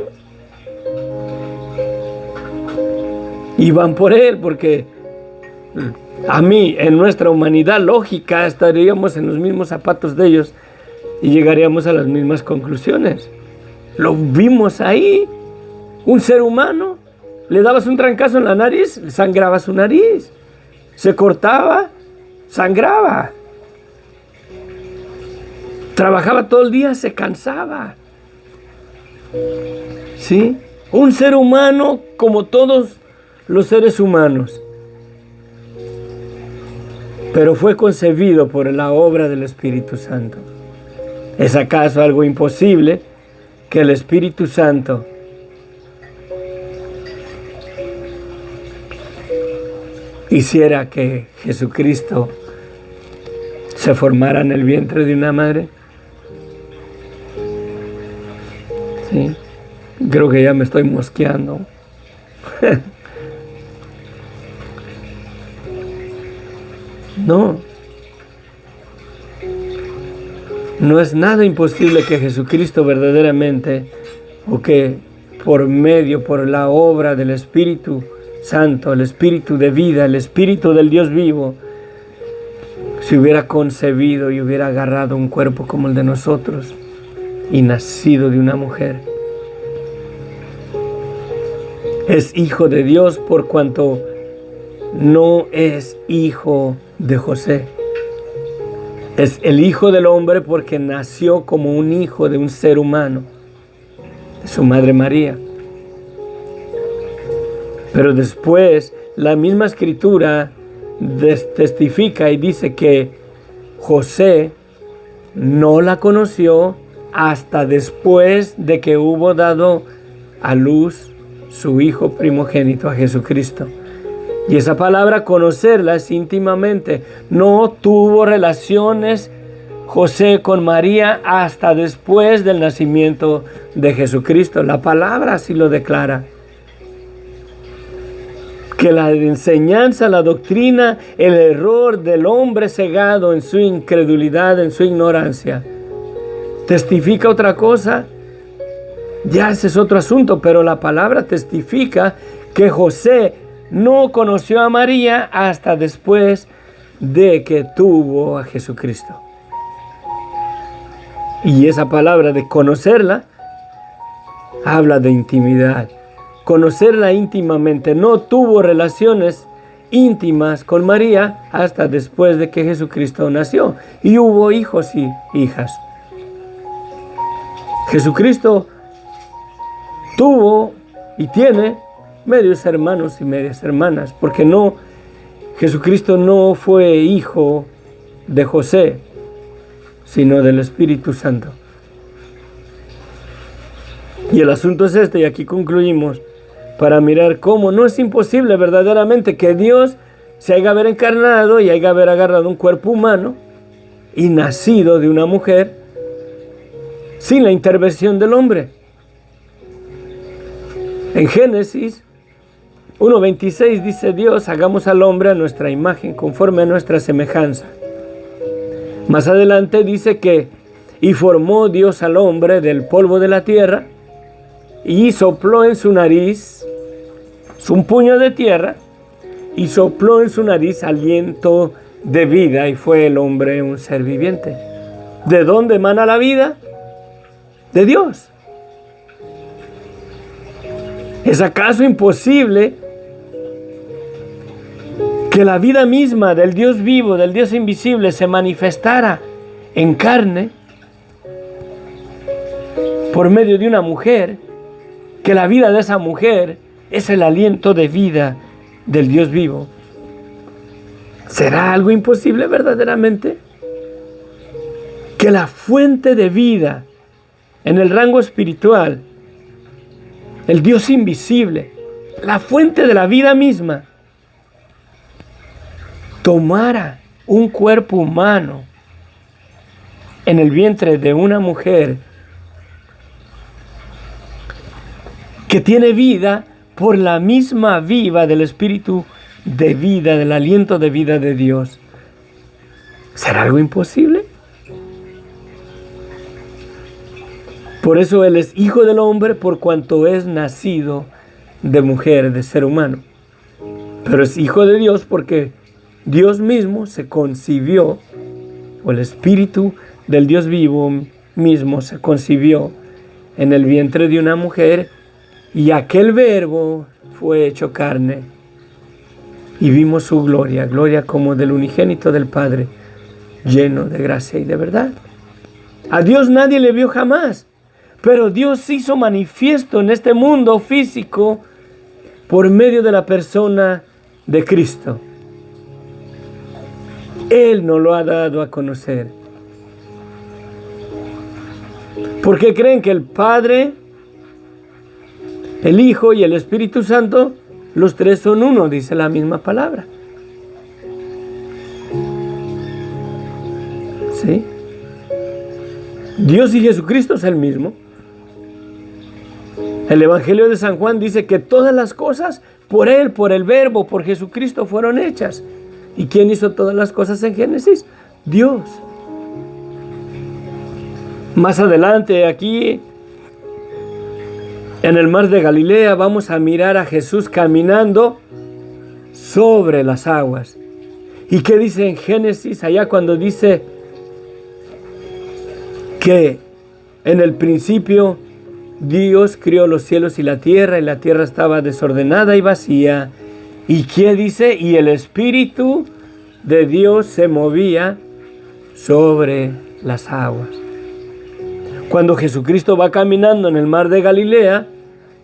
Y van por él, porque a mí, en nuestra humanidad lógica, estaríamos en los mismos zapatos de ellos y llegaríamos a las mismas conclusiones. Lo vimos ahí, un ser humano, le dabas un trancazo en la nariz, sangraba su nariz, se cortaba, sangraba, trabajaba todo el día, se cansaba. ¿Sí? Un ser humano como todos los seres humanos, pero fue concebido por la obra del Espíritu Santo. ¿Es acaso algo imposible que el Espíritu Santo hiciera que Jesucristo se formara en el vientre de una madre? Sí, creo que ya me estoy mosqueando. No es nada imposible que Jesucristo verdaderamente, o que por la obra del Espíritu Santo, el Espíritu de vida, el Espíritu del Dios vivo, se hubiera concebido y hubiera agarrado un cuerpo como el de nosotros y nacido de una mujer. Es hijo de Dios por cuanto no es hijo de José. Es el Hijo del Hombre porque nació como un hijo de un ser humano, de su madre María. Pero después la misma Escritura testifica y dice que José no la conoció hasta después de que hubo dado a luz su Hijo primogénito, a Jesucristo. Y esa palabra conocerla es íntimamente. No tuvo relaciones José con María hasta después del nacimiento de Jesucristo. La palabra así lo declara. Que la enseñanza, la doctrina, el error del hombre cegado en su incredulidad, en su ignorancia, testifica otra cosa. Ya ese es otro asunto, pero la palabra testifica que José no conoció a María hasta después de que tuvo a Jesucristo. Y esa palabra de conocerla habla de intimidad. Conocerla íntimamente. No tuvo relaciones íntimas con María hasta después de que Jesucristo nació. Y hubo hijos y hijas. Jesucristo tuvo y tiene medios hermanos y medias hermanas, porque Jesucristo no fue hijo de José, sino del Espíritu Santo. Y el asunto es este, y aquí concluimos, para mirar cómo no es imposible verdaderamente que Dios se haya haber encarnado y haya haber agarrado un cuerpo humano y nacido de una mujer sin la intervención del hombre. En Génesis 1:26 dice Dios, hagamos al hombre a nuestra imagen, conforme a nuestra semejanza. Más adelante dice que, y formó Dios al hombre del polvo de la tierra, y sopló en su nariz, un puño de tierra, y sopló en su nariz aliento de vida, y fue el hombre un ser viviente. ¿De dónde emana la vida? De Dios. ¿Es acaso imposible que la vida misma del Dios vivo, del Dios invisible, se manifestara en carne por medio de una mujer, que la vida de esa mujer es el aliento de vida del Dios vivo? ¿Será algo imposible verdaderamente? Que la fuente de vida en el rango espiritual, el Dios invisible, la fuente de la vida misma, tomara un cuerpo humano en el vientre de una mujer que tiene vida por la misma viva del Espíritu de vida, del aliento de vida de Dios? ¿Será algo imposible? Por eso Él es Hijo del hombre, por cuanto es nacido de mujer, de ser humano. Pero es Hijo de Dios porque Dios mismo se concibió, o el Espíritu del Dios vivo mismo se concibió en el vientre de una mujer, y aquel Verbo fue hecho carne. Y vimos su gloria, gloria como del unigénito del Padre, lleno de gracia y de verdad. A Dios nadie le vio jamás, pero Dios se hizo manifiesto en este mundo físico por medio de la persona de Cristo. Él nos lo ha dado a conocer. ¿Por qué creen que el Padre, el Hijo y el Espíritu Santo, los tres son uno? Dice la misma palabra. ¿Sí? Dios y Jesucristo es el mismo. El Evangelio de San Juan dice que todas las cosas por Él, por el Verbo, por Jesucristo fueron hechas. ¿Y quién hizo todas las cosas en Génesis? Dios. Más adelante, aquí en el mar de Galilea, vamos a mirar a Jesús caminando sobre las aguas. ¿Y qué dice en Génesis allá cuando dice que en el principio Dios crió los cielos y la tierra estaba desordenada y vacía? ¿Y qué dice? Y el Espíritu de Dios se movía sobre las aguas. Cuando Jesucristo va caminando en el mar de Galilea,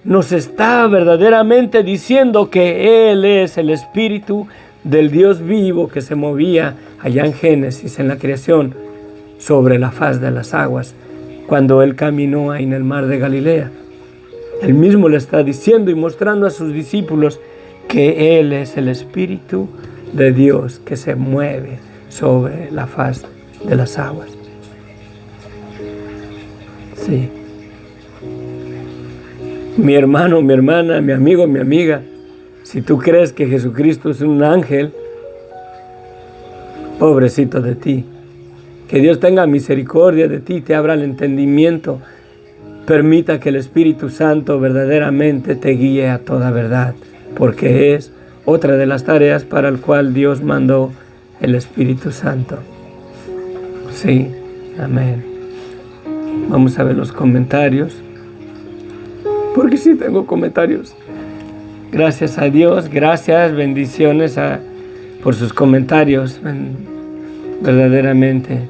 nos está verdaderamente diciendo que Él es el Espíritu del Dios vivo que se movía allá en Génesis, en la creación, sobre la faz de las aguas. cuando Él caminó ahí en el mar de Galilea. Él mismo le está diciendo y mostrando a sus discípulos que Él es el Espíritu de Dios que se mueve sobre la faz de las aguas. Sí. Mi hermano, mi hermana, mi amigo, mi amiga, si tú crees que Jesucristo es un ángel, pobrecito de ti. Que Dios tenga misericordia de ti, te abra el entendimiento, permita que el Espíritu Santo verdaderamente te guíe a toda verdad, porque es otra de las tareas para el cual Dios mandó el Espíritu Santo. Sí, amén. Vamos a ver los comentarios, porque sí tengo comentarios. Gracias a Dios, gracias, bendiciones por sus comentarios, verdaderamente.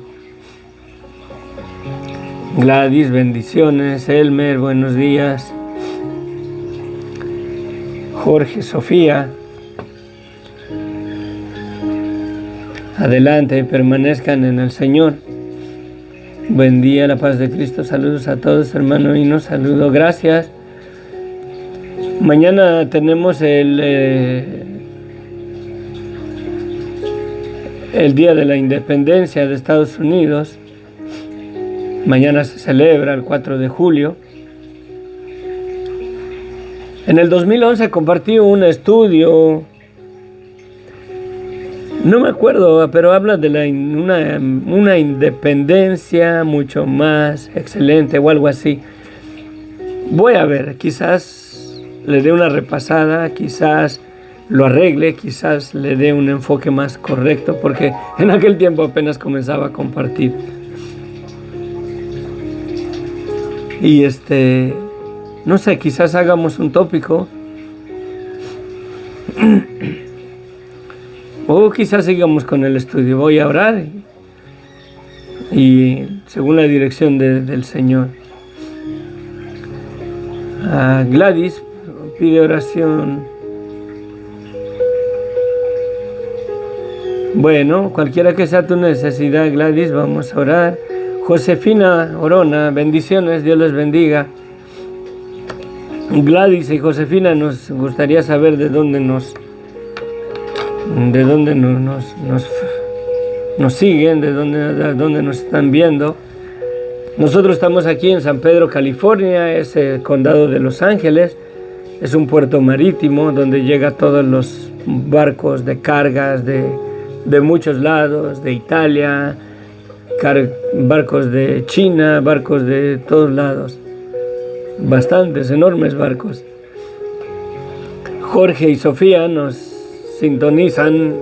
Gladys, bendiciones. Elmer, buenos días. Jorge, Sofía, adelante, permanezcan en el Señor. Buen día, la paz de Cristo. Saludos a todos, hermano, y nos saludo. Gracias. Mañana tenemos el Día de la Independencia de Estados Unidos. Mañana se celebra el 4 de julio. En el 2011 compartí un estudio, no me acuerdo, pero habla de una independencia mucho más excelente o algo así. Voy a ver, quizás le dé una repasada, quizás lo arregle, quizás le dé un enfoque más correcto, porque en aquel tiempo apenas comenzaba a compartir. Y no sé, quizás hagamos un tópico. O quizás sigamos con el estudio. Voy a orar y según la dirección del Señor. Gladys pide oración. Bueno, cualquiera que sea tu necesidad, Gladys, vamos a orar. Josefina Orona, bendiciones, Dios les bendiga. Gladys y Josefina, nos gustaría saber de dónde nos siguen, de dónde nos están viendo. Nosotros estamos aquí en San Pedro, California, es el condado de Los Ángeles, es un puerto marítimo donde llega todos los barcos de cargas de muchos lados, de Italia, barcos de China, barcos de todos lados, bastantes, enormes barcos. Jorge y Sofía nos sintonizan.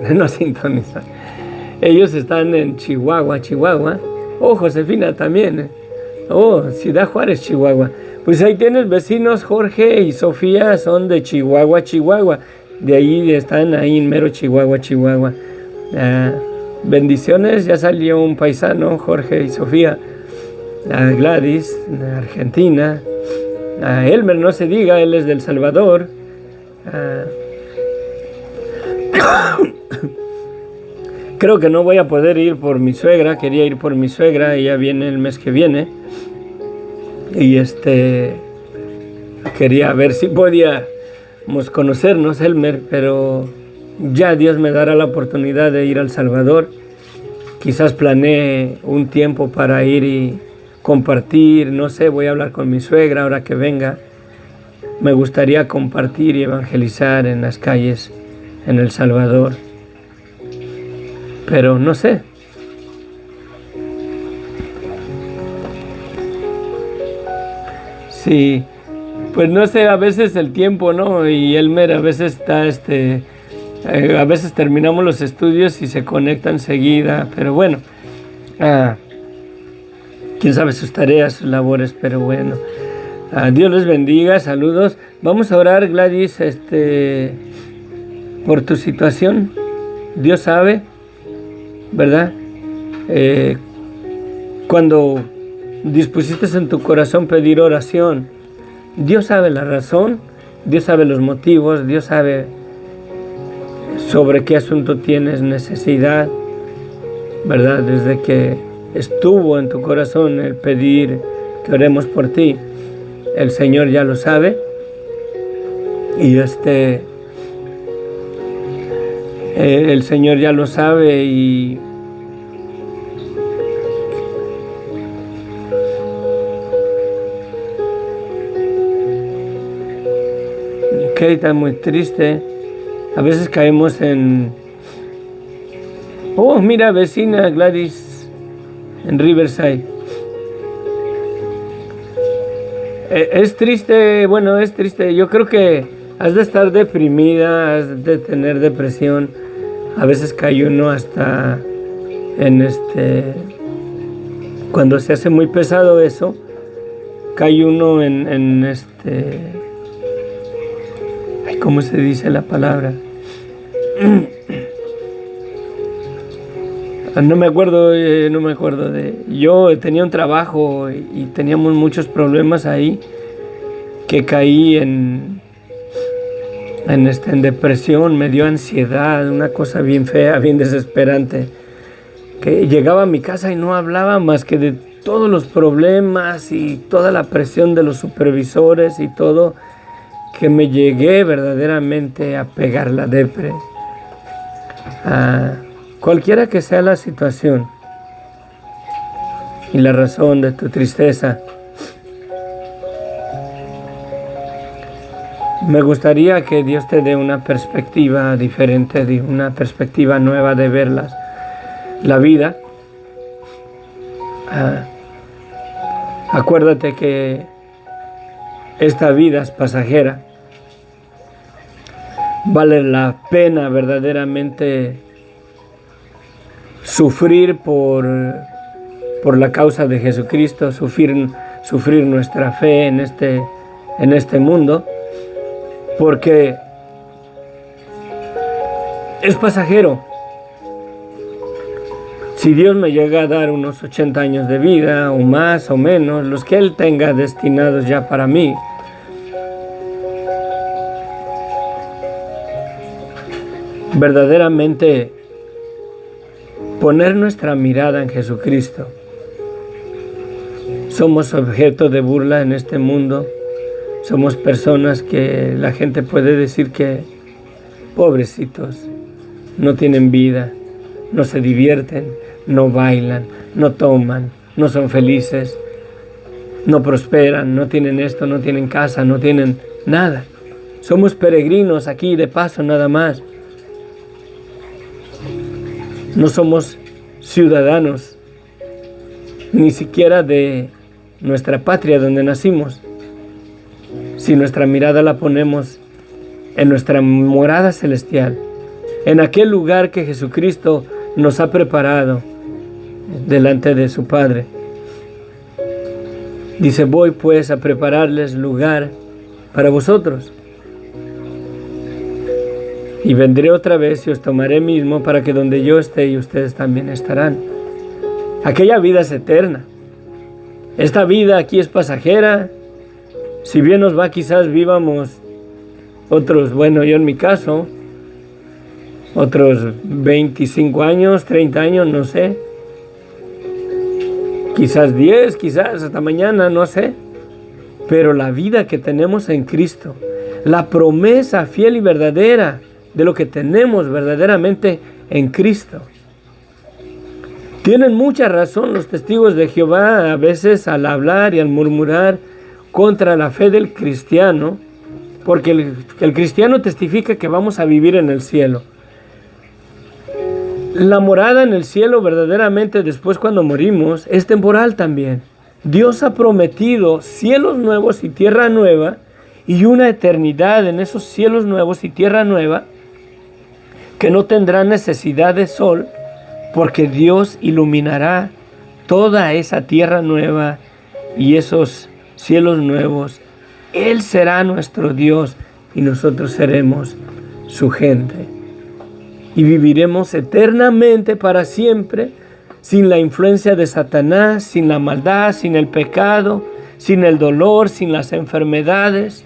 Ellos están en Chihuahua. Oh, Josefina también. Oh, Ciudad Juárez, Chihuahua. Pues ahí tienes vecinos, Jorge y Sofía son de Chihuahua. De ahí están ahí en mero Chihuahua. Bendiciones, ya salió un paisano, Jorge y Sofía. Gladys, Argentina. Elmer, no se diga, él es del Salvador. Creo que no voy a poder ir por mi suegra, quería ir por mi suegra, ella viene el mes que viene. Y quería ver si podíamos conocernos, Elmer, pero ya Dios me dará la oportunidad de ir al Salvador. Quizás planeé un tiempo para ir y compartir, no sé, voy a hablar con mi suegra ahora que venga. Me gustaría compartir y evangelizar en las calles en El Salvador. Pero no sé. Sí, pues no sé, a veces el tiempo, ¿no? Y Elmer a veces está a veces terminamos los estudios y se conecta enseguida, pero bueno, quién sabe sus tareas, sus labores, pero bueno, Dios les bendiga, saludos. Vamos a orar, Gladys, por tu situación. Dios sabe, ¿verdad? Cuando dispusiste en tu corazón pedir oración, Dios sabe la razón, Dios sabe los motivos, Dios sabe sobre qué asunto tienes necesidad, ¿verdad? Desde que estuvo en tu corazón el pedir que oremos por ti. El Señor ya lo sabe. Y el Señor ya lo sabe y está muy triste. A veces caemos en... Oh, mira, vecina Gladys en Riverside. Es triste, bueno, es triste. Yo creo que has de estar deprimida, has de tener depresión. A veces cae uno hasta en cuando se hace muy pesado eso, cae uno en ¿cómo se dice la palabra? No me acuerdo de... Yo tenía un trabajo y teníamos muchos problemas ahí, que caí en depresión, me dio ansiedad, una cosa bien fea, bien desesperante, que llegaba a mi casa y no hablaba más que de todos los problemas y toda la presión de los supervisores y todo, que me llegué verdaderamente a pegar la depre. Cualquiera que sea la situación y la razón de tu tristeza, me gustaría que Dios te dé una perspectiva diferente, una perspectiva nueva de ver la vida. Acuérdate que esta vida es pasajera. Vale la pena verdaderamente sufrir por la causa de Jesucristo, sufrir nuestra fe en este mundo, porque es pasajero. Si Dios me llega a dar unos 80 años de vida, o más o menos, los que Él tenga destinados ya para mí, verdaderamente poner nuestra mirada en Jesucristo. Somos objeto de burla en este mundo. Somos personas que la gente puede decir que pobrecitos, no tienen vida, no se divierten, no bailan, no toman, no son felices, no prosperan, no tienen esto, no tienen casa, no tienen nada. Somos peregrinos aquí de paso nada más. No somos ciudadanos ni siquiera de nuestra patria donde nacimos. Si nuestra mirada la ponemos en nuestra morada celestial, en aquel lugar que Jesucristo nos ha preparado delante de su Padre. Dice, voy pues a prepararles lugar para vosotros. Y vendré otra vez y os tomaré mismo para que donde yo esté y ustedes también estarán. Aquella vida es eterna. Esta vida aquí es pasajera. Si bien nos va, quizás vivamos otros, bueno, yo en mi caso, otros 25 años, 30 años, no sé. Quizás 10, quizás hasta mañana, no sé. Pero la vida que tenemos en Cristo, la promesa fiel y verdadera de lo que tenemos verdaderamente en Cristo. Tienen mucha razón los testigos de Jehová a veces al hablar y al murmurar contra la fe del cristiano, porque el cristiano testifica que vamos a vivir en el cielo. La morada en el cielo verdaderamente después cuando morimos es temporal también. Dios ha prometido cielos nuevos y tierra nueva y una eternidad en esos cielos nuevos y tierra nueva que no tendrá necesidad de sol, porque Dios iluminará toda esa tierra nueva y esos cielos nuevos. Él será nuestro Dios y nosotros seremos su gente. Y viviremos eternamente para siempre, sin la influencia de Satanás, sin la maldad, sin el pecado, sin el dolor, sin las enfermedades,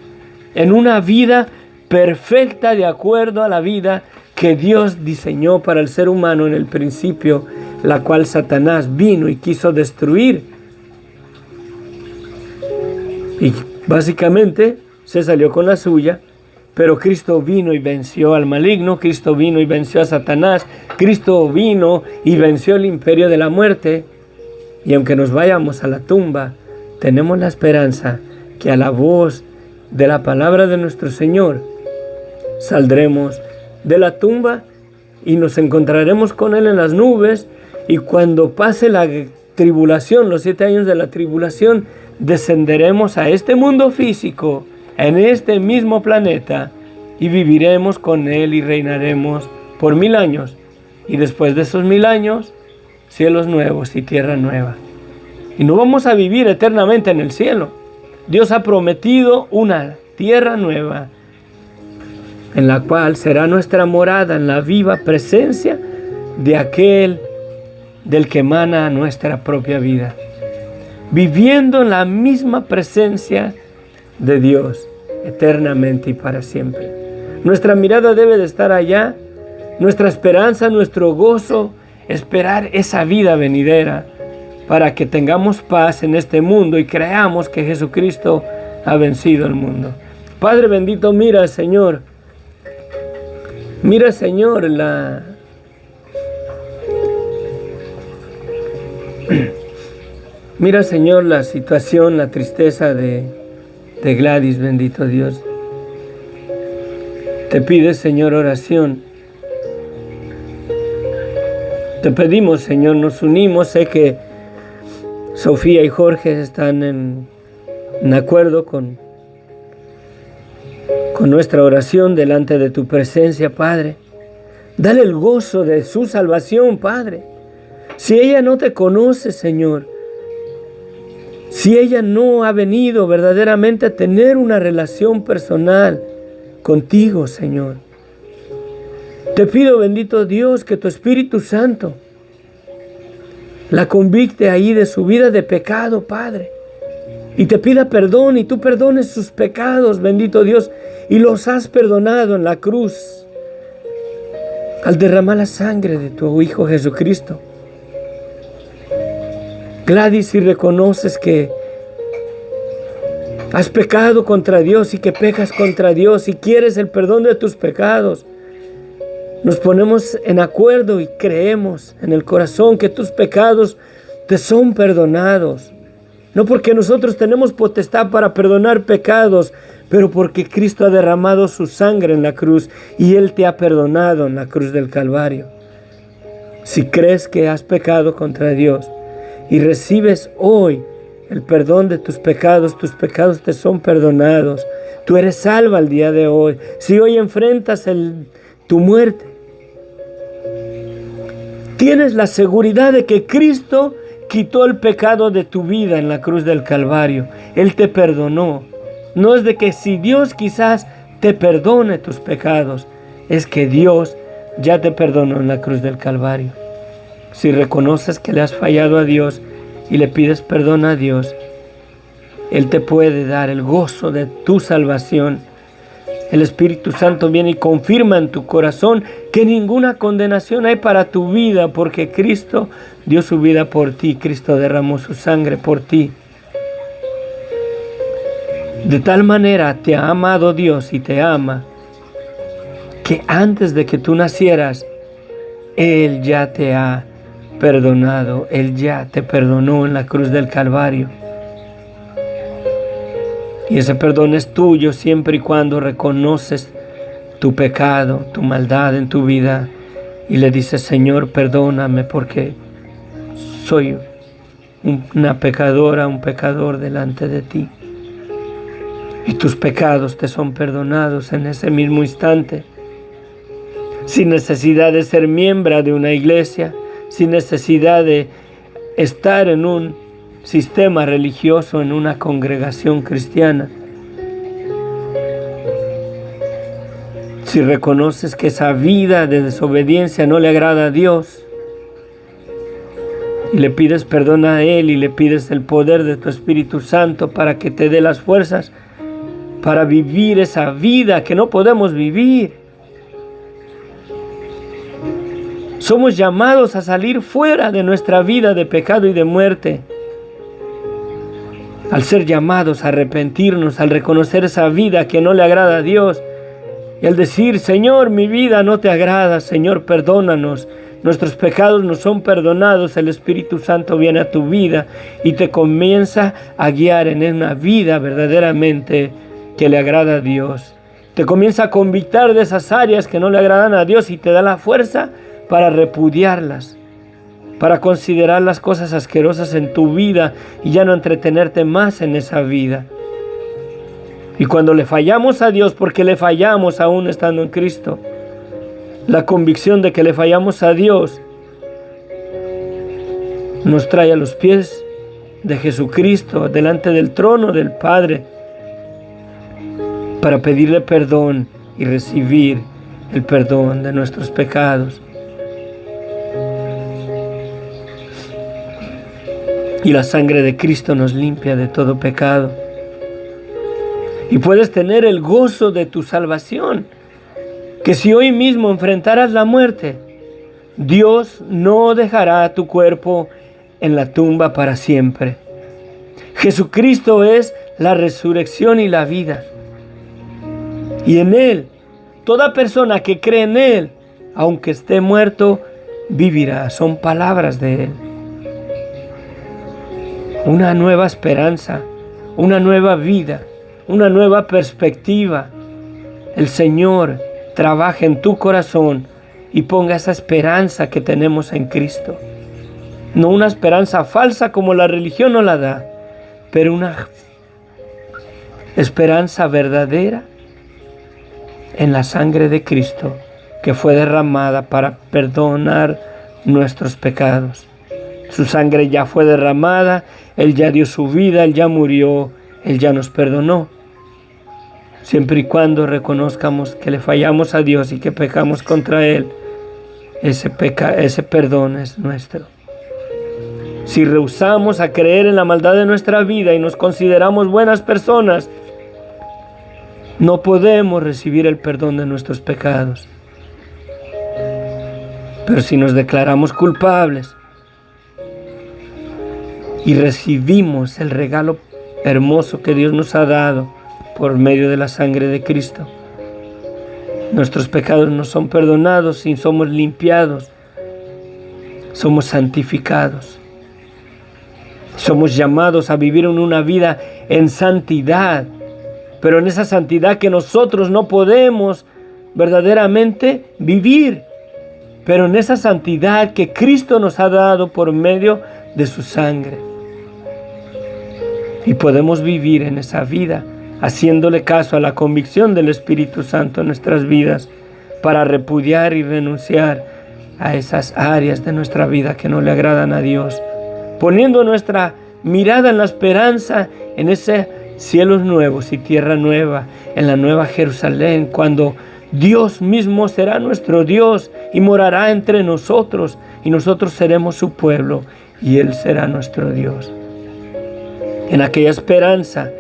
en una vida perfecta de acuerdo a la vida que Dios diseñó para el ser humano en el principio, la cual Satanás vino y quiso destruir. Y básicamente se salió con la suya, pero Cristo vino y venció al maligno, Cristo vino y venció a Satanás, Cristo vino y venció el imperio de la muerte. Y aunque nos vayamos a la tumba, tenemos la esperanza que a la voz de la palabra de nuestro Señor saldremos de la tumba y nos encontraremos con Él en las nubes, y cuando pase la tribulación, los 7 años de la tribulación, descenderemos a este mundo físico, en este mismo planeta, y viviremos con Él y reinaremos por 1000 años. Y después de esos 1000 años, cielos nuevos y tierra nueva. Y no vamos a vivir eternamente en el cielo. Dios ha prometido una tierra nueva, en la cual será nuestra morada en la viva presencia de aquel del que emana nuestra propia vida, viviendo en la misma presencia de Dios eternamente y para siempre. Nuestra mirada debe de estar allá, nuestra esperanza, nuestro gozo, esperar esa vida venidera para que tengamos paz en este mundo y creamos que Jesucristo ha vencido el mundo. Padre bendito, mira, Señor, Mira, Señor, la situación, la tristeza de Gladys, bendito Dios. Te pides, Señor, oración. Te pedimos, Señor, nos unimos. Sé que Sofía y Jorge están en acuerdo con nuestra oración delante de tu presencia, Padre. Dale el gozo de su salvación, Padre. Si ella no te conoce, Señor, si ella no ha venido verdaderamente a tener una relación personal contigo, Señor, te pido, bendito Dios, que tu Espíritu Santo la convicte ahí de su vida de pecado, Padre, y te pida perdón y tú perdones sus pecados, bendito Dios, y los has perdonado en la cruz al derramar la sangre de tu Hijo Jesucristo. Gladys, si reconoces que has pecado contra Dios y que pecas contra Dios y quieres el perdón de tus pecados, nos ponemos en acuerdo y creemos en el corazón que tus pecados te son perdonados. No porque nosotros tenemos potestad para perdonar pecados, pero porque Cristo ha derramado su sangre en la cruz y Él te ha perdonado en la cruz del Calvario. Si crees que has pecado contra Dios y recibes hoy el perdón de tus pecados te son perdonados. Tú eres salva el día de hoy. Si hoy enfrentas tu muerte, tienes la seguridad de que Cristo quitó el pecado de tu vida en la cruz del Calvario. Él te perdonó. No es de que si Dios quizás te perdone tus pecados, es que Dios ya te perdonó en la cruz del Calvario. Si reconoces que le has fallado a Dios y le pides perdón a Dios, Él te puede dar el gozo de tu salvación. El Espíritu Santo viene y confirma en tu corazón que ninguna condenación hay para tu vida, porque Cristo dio su vida por ti, Cristo derramó su sangre por ti. De tal manera te ha amado Dios y te ama, que antes de que tú nacieras, Él ya te ha perdonado, Él ya te perdonó en la cruz del Calvario. Y ese perdón es tuyo siempre y cuando reconoces tu pecado, tu maldad en tu vida y le dices: Señor, perdóname porque soy una pecadora, un pecador delante de ti. Y tus pecados te son perdonados en ese mismo instante, sin necesidad de ser miembro de una iglesia, sin necesidad de estar en un sistema religioso, en una congregación cristiana. Si reconoces que esa vida de desobediencia no le agrada a Dios y le pides perdón a Él y le pides el poder de tu Espíritu Santo para que te dé las fuerzas para vivir esa vida que no podemos vivir. Somos llamados a salir fuera de nuestra vida de pecado y de muerte al ser llamados a arrepentirnos, al reconocer esa vida que no le agrada a Dios y al decir: Señor, mi vida no te agrada, Señor, perdónanos. Nuestros pecados no son perdonados, el Espíritu Santo viene a tu vida y te comienza a guiar en una vida verdaderamente que le agrada a Dios. Te comienza a convictar de esas áreas que no le agradan a Dios y te da la fuerza para repudiarlas, para considerar las cosas asquerosas en tu vida y ya no entretenerte más en esa vida. Y cuando le fallamos a Dios, porque le fallamos aún estando en Cristo, la convicción de que le fallamos a Dios nos trae a los pies de Jesucristo, delante del trono del Padre, para pedirle perdón y recibir el perdón de nuestros pecados. Y la sangre de Cristo nos limpia de todo pecado. Y puedes tener el gozo de tu salvación, que si hoy mismo enfrentaras la muerte, Dios no dejará tu cuerpo en la tumba para siempre. Jesucristo es la resurrección y la vida. Y en Él, toda persona que cree en Él, aunque esté muerto, vivirá. Son palabras de Él. Una nueva esperanza, una nueva vida, una nueva perspectiva. El Señor trabaja en tu corazón y ponga esa esperanza que tenemos en Cristo. No una esperanza falsa como la religión nos la da, pero una esperanza verdadera en la sangre de Cristo, que fue derramada para perdonar nuestros pecados. Su sangre ya fue derramada, Él ya dio su vida, Él ya murió, Él ya nos perdonó. Siempre y cuando reconozcamos que le fallamos a Dios y que pecamos contra Él, ese perdón es nuestro. Si rehusamos a creer en la maldad de nuestra vida y nos consideramos buenas personas, no podemos recibir el perdón de nuestros pecados. Pero si nos declaramos culpables y recibimos el regalo hermoso que Dios nos ha dado por medio de la sangre de Cristo, nuestros pecados no son perdonados y somos limpiados, somos santificados. Somos llamados a vivir en una vida en santidad, pero en esa santidad que nosotros no podemos verdaderamente vivir, pero en esa santidad que Cristo nos ha dado por medio de su sangre. Y podemos vivir en esa vida, haciéndole caso a la convicción del Espíritu Santo en nuestras vidas, para repudiar y renunciar a esas áreas de nuestra vida que no le agradan a Dios, poniendo nuestra mirada en la esperanza, en ese cielos nuevos y tierra nueva, en la nueva Jerusalén, cuando Dios mismo será nuestro Dios y morará entre nosotros, y nosotros seremos su pueblo y Él será nuestro Dios. En aquella esperanza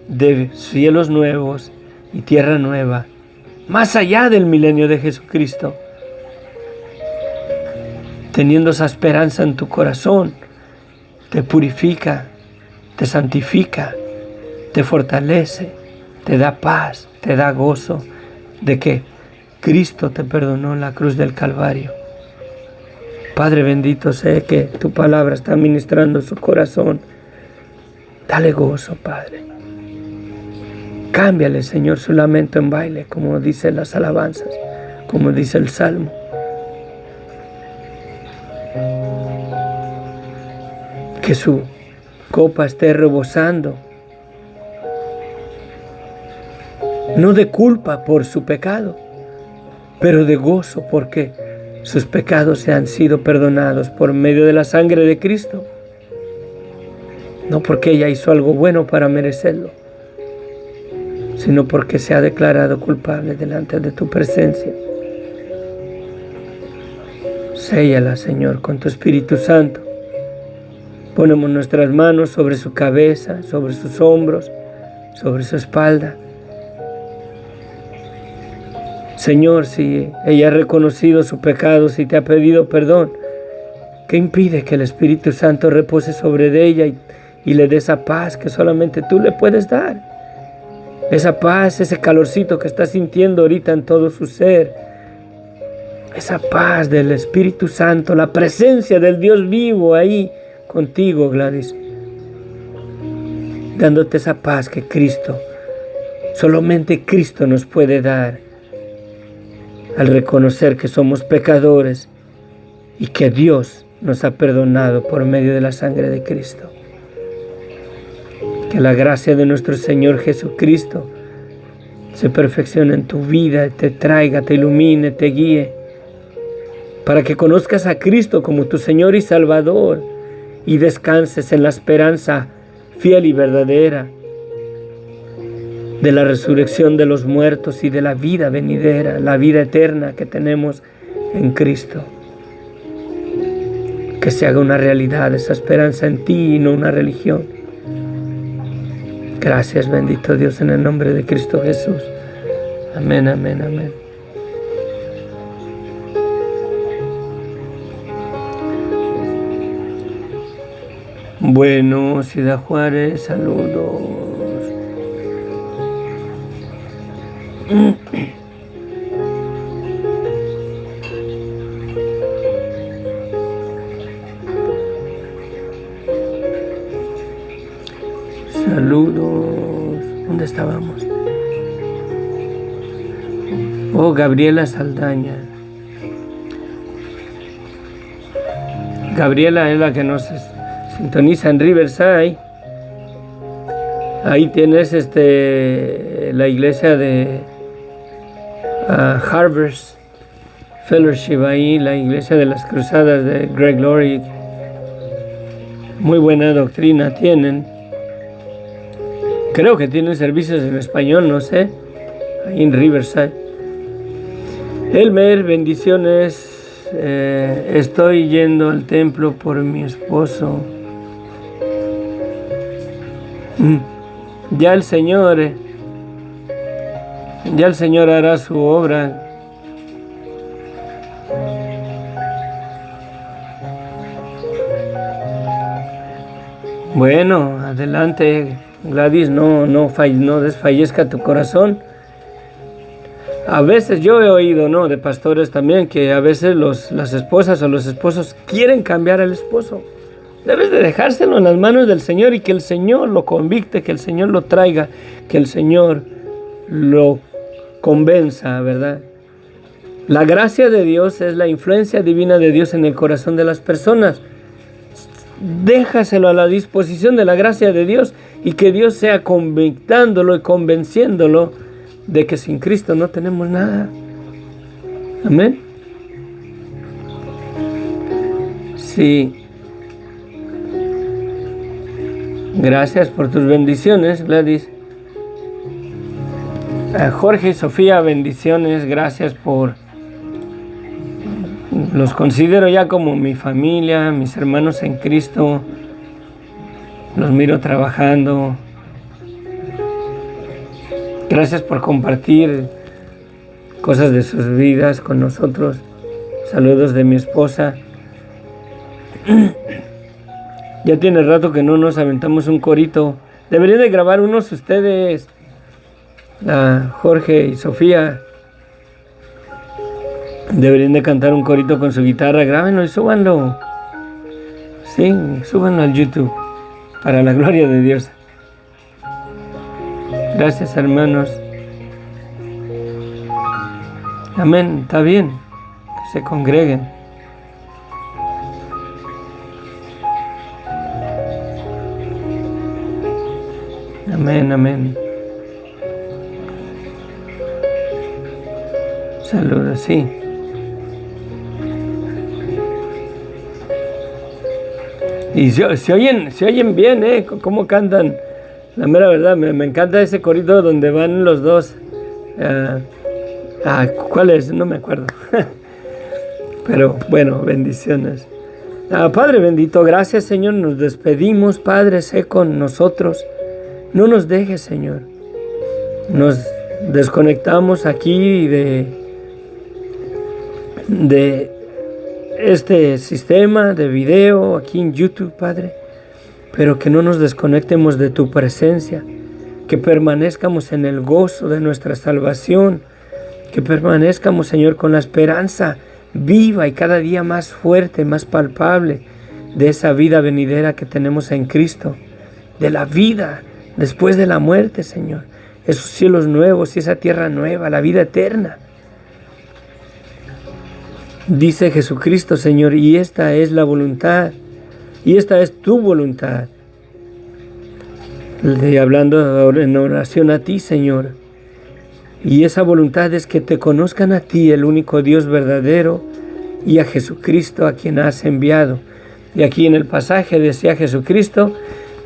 de cielos nuevos y tierra nueva, más allá del milenio de Jesucristo, teniendo esa esperanza en tu corazón, te purifica, te santifica, te fortalece, te da paz, te da gozo de que Cristo te perdonó en la cruz del Calvario. Padre bendito, sé que tu palabra está ministrando su corazón. Dale gozo, Padre. Cámbiale, Señor, su lamento en baile, como dicen las alabanzas, como dice el Salmo. Que su copa esté rebosando, no de culpa por su pecado, pero de gozo porque sus pecados se han sido perdonados por medio de la sangre de Cristo. No porque ella hizo algo bueno para merecerlo, sino porque se ha declarado culpable delante de tu presencia. Séllala, Señor, con tu Espíritu Santo. Ponemos nuestras manos sobre su cabeza, sobre sus hombros, sobre su espalda. Señor, si ella ha reconocido su pecado, si te ha pedido perdón, ¿qué impide que el Espíritu Santo repose sobre ella y y le dé esa paz que solamente tú le puedes dar. Esa paz, ese calorcito que está sintiendo ahorita en todo su ser. Esa paz del Espíritu Santo, la presencia del Dios vivo ahí contigo, Gladys. Dándote esa paz que Cristo, solamente Cristo nos puede dar al reconocer que somos pecadores y que Dios nos ha perdonado por medio de la sangre de Cristo. Que la gracia de nuestro Señor Jesucristo se perfeccione en tu vida, te traiga, te ilumine, te guíe, para que conozcas a Cristo como tu Señor y Salvador y descanses en la esperanza fiel y verdadera de la resurrección de los muertos y de la vida venidera, la vida eterna que tenemos en Cristo. Que se haga una realidad esa esperanza en ti y no una religión. Gracias, bendito Dios, en el nombre de Cristo Jesús. Amén, amén, amén. Bueno, Ciudad Juárez, saludos. Saludos. ¿Dónde estábamos? Oh, Gabriela Saldaña. Gabriela es la que nos sintoniza en Riverside. Ahí tienes la iglesia de Harvest Fellowship, ahí la iglesia de las cruzadas de Greg Laurie. Muy buena doctrina tienen. Creo que tienen servicios en español, no sé, ahí en Riverside. Elmer, bendiciones. Estoy yendo al templo por mi esposo. Ya el Señor hará su obra. Bueno, adelante, Gladys, no desfallezca tu corazón. A veces yo he oído, de pastores también, que a veces las esposas o los esposos quieren cambiar al esposo. Debes de dejárselo en las manos del Señor y que el Señor lo convicte, que el Señor lo traiga, que el Señor lo convenza, ¿verdad? La gracia de Dios es la influencia divina de Dios en el corazón de las personas. Déjaselo a la disposición de la gracia de Dios y que Dios sea convictándolo y convenciéndolo de que sin Cristo no tenemos nada. Amén. Sí. Gracias por tus bendiciones, Gladys. Jorge y Sofía, bendiciones. Gracias por... Los considero ya como mi familia, mis hermanos en Cristo. Los miro trabajando. Gracias por compartir cosas de sus vidas con nosotros. Saludos de mi esposa. Ya tiene rato que no nos aventamos un corito. Deberían de grabar unos ustedes, Jorge y Sofía. Deberían de cantar un corito con su guitarra. Grábenlo y súbanlo. Sí, súbanlo al YouTube. Para la gloria de Dios. Gracias, hermanos. Amén, está bien. Que se congreguen. Amén, amén. Saludos, sí. Y se oyen bien, cómo cantan. La mera verdad, me encanta ese corito donde van los dos. ¿Cuál es? No me acuerdo. Pero bueno, bendiciones. Padre bendito, gracias, Señor. Nos despedimos, Padre, sé con nosotros. No nos dejes, Señor. Nos desconectamos aquí de este sistema de video aquí en YouTube, Padre. pero que no nos desconectemos de tu presencia, que permanezcamos en el gozo de nuestra salvación, que permanezcamos, Señor, con la esperanza viva y cada día más fuerte, más palpable de esa vida venidera que tenemos en Cristo, de la vida después de la muerte, Señor, esos cielos nuevos y esa tierra nueva, la vida eterna. Dice Jesucristo, Señor, y esta es la voluntad, y esta es tu voluntad. Hablando en oración a ti, Señor. Y esa voluntad es que te conozcan a ti, el único Dios verdadero, y a Jesucristo a quien has enviado. Y aquí en el pasaje decía Jesucristo,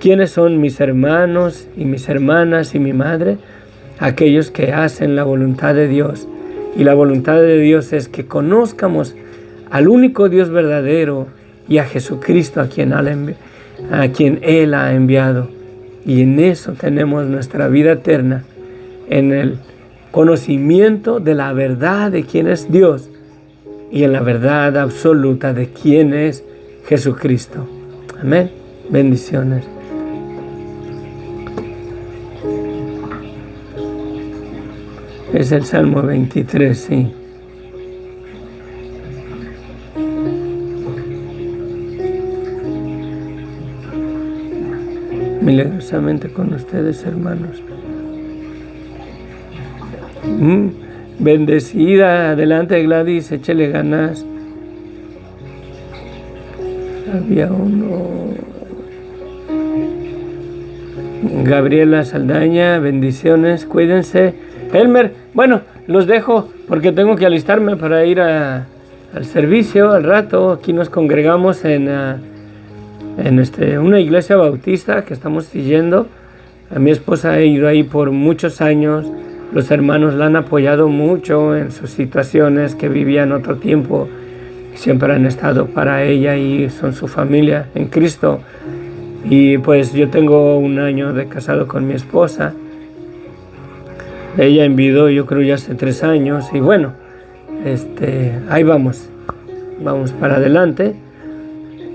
¿quiénes son mis hermanos y mis hermanas y mi madre? Aquellos que hacen la voluntad de Dios. Y la voluntad de Dios es que conozcamos al único Dios verdadero y a Jesucristo a quien Él ha enviado. Y en eso tenemos nuestra vida eterna, en el conocimiento de la verdad de quién es Dios y en la verdad absoluta de quién es Jesucristo. Amén. Bendiciones. Es el Salmo 23, sí. Milagrosamente con ustedes, hermanos. Bendecida. Adelante, Gladys, échale ganas. Había uno. Gabriela Saldaña, bendiciones, cuídense. Elmer, bueno, los dejo porque tengo que alistarme para ir al servicio al rato. Aquí nos congregamos en una iglesia bautista que estamos siguiendo. A mi esposa ha ido ahí por muchos años. Los hermanos la han apoyado mucho en sus situaciones que vivía en otro tiempo. Siempre han estado para ella y son su familia en Cristo. Y pues yo tengo 1 año de casado con mi esposa. Ella enviudó, yo creo, ya hace 3 años. Y bueno, ahí vamos para adelante.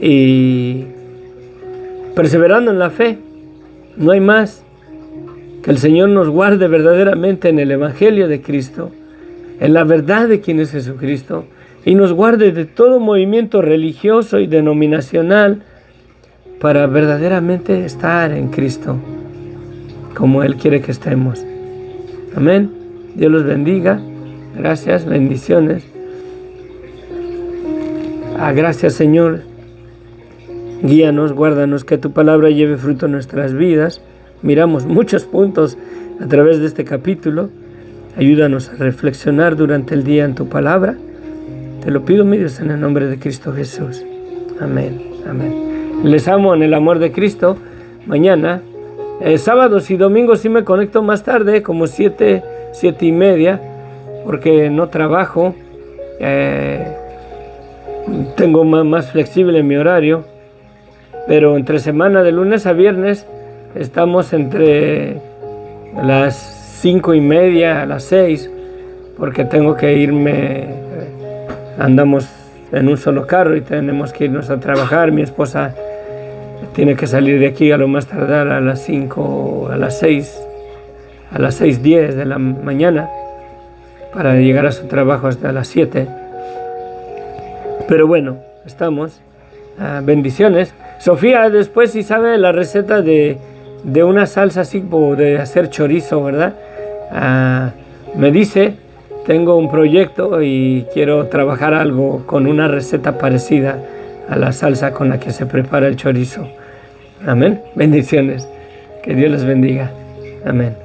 Y perseverando en la fe, no hay más. Que el Señor nos guarde verdaderamente en el Evangelio de Cristo, en la verdad de quién es Jesucristo, y nos guarde de todo movimiento religioso y denominacional para verdaderamente estar en Cristo, como Él quiere que estemos. Amén. Dios los bendiga. Gracias, bendiciones. Gracias, Señor. Guíanos, guárdanos, que tu palabra lleve fruto en nuestras vidas. Miramos muchos puntos a través de este capítulo. Ayúdanos a reflexionar durante el día en tu palabra. Te lo pido, mi Dios, en el nombre de Cristo Jesús. Amén, amén. Les amo en el amor de Cristo. Mañana, sábados y domingos sí me conecto más tarde, como 7:30, porque no trabajo. Tengo más flexible mi horario. Pero entre semana, de lunes a viernes, estamos entre las 5:30 a las 6, porque tengo que irme, andamos en un solo carro y tenemos que irnos a trabajar. Mi esposa tiene que salir de aquí a lo más tardar a las 5, a las 6:10 de la mañana, para llegar a su trabajo hasta las 7. Pero bueno, estamos. Bendiciones. Sofía, después, si sabe la receta de una salsa así, o de hacer chorizo, ¿verdad? Me dice, tengo un proyecto y quiero trabajar algo con una receta parecida a la salsa con la que se prepara el chorizo. Amén. Bendiciones. Que Dios les bendiga. Amén.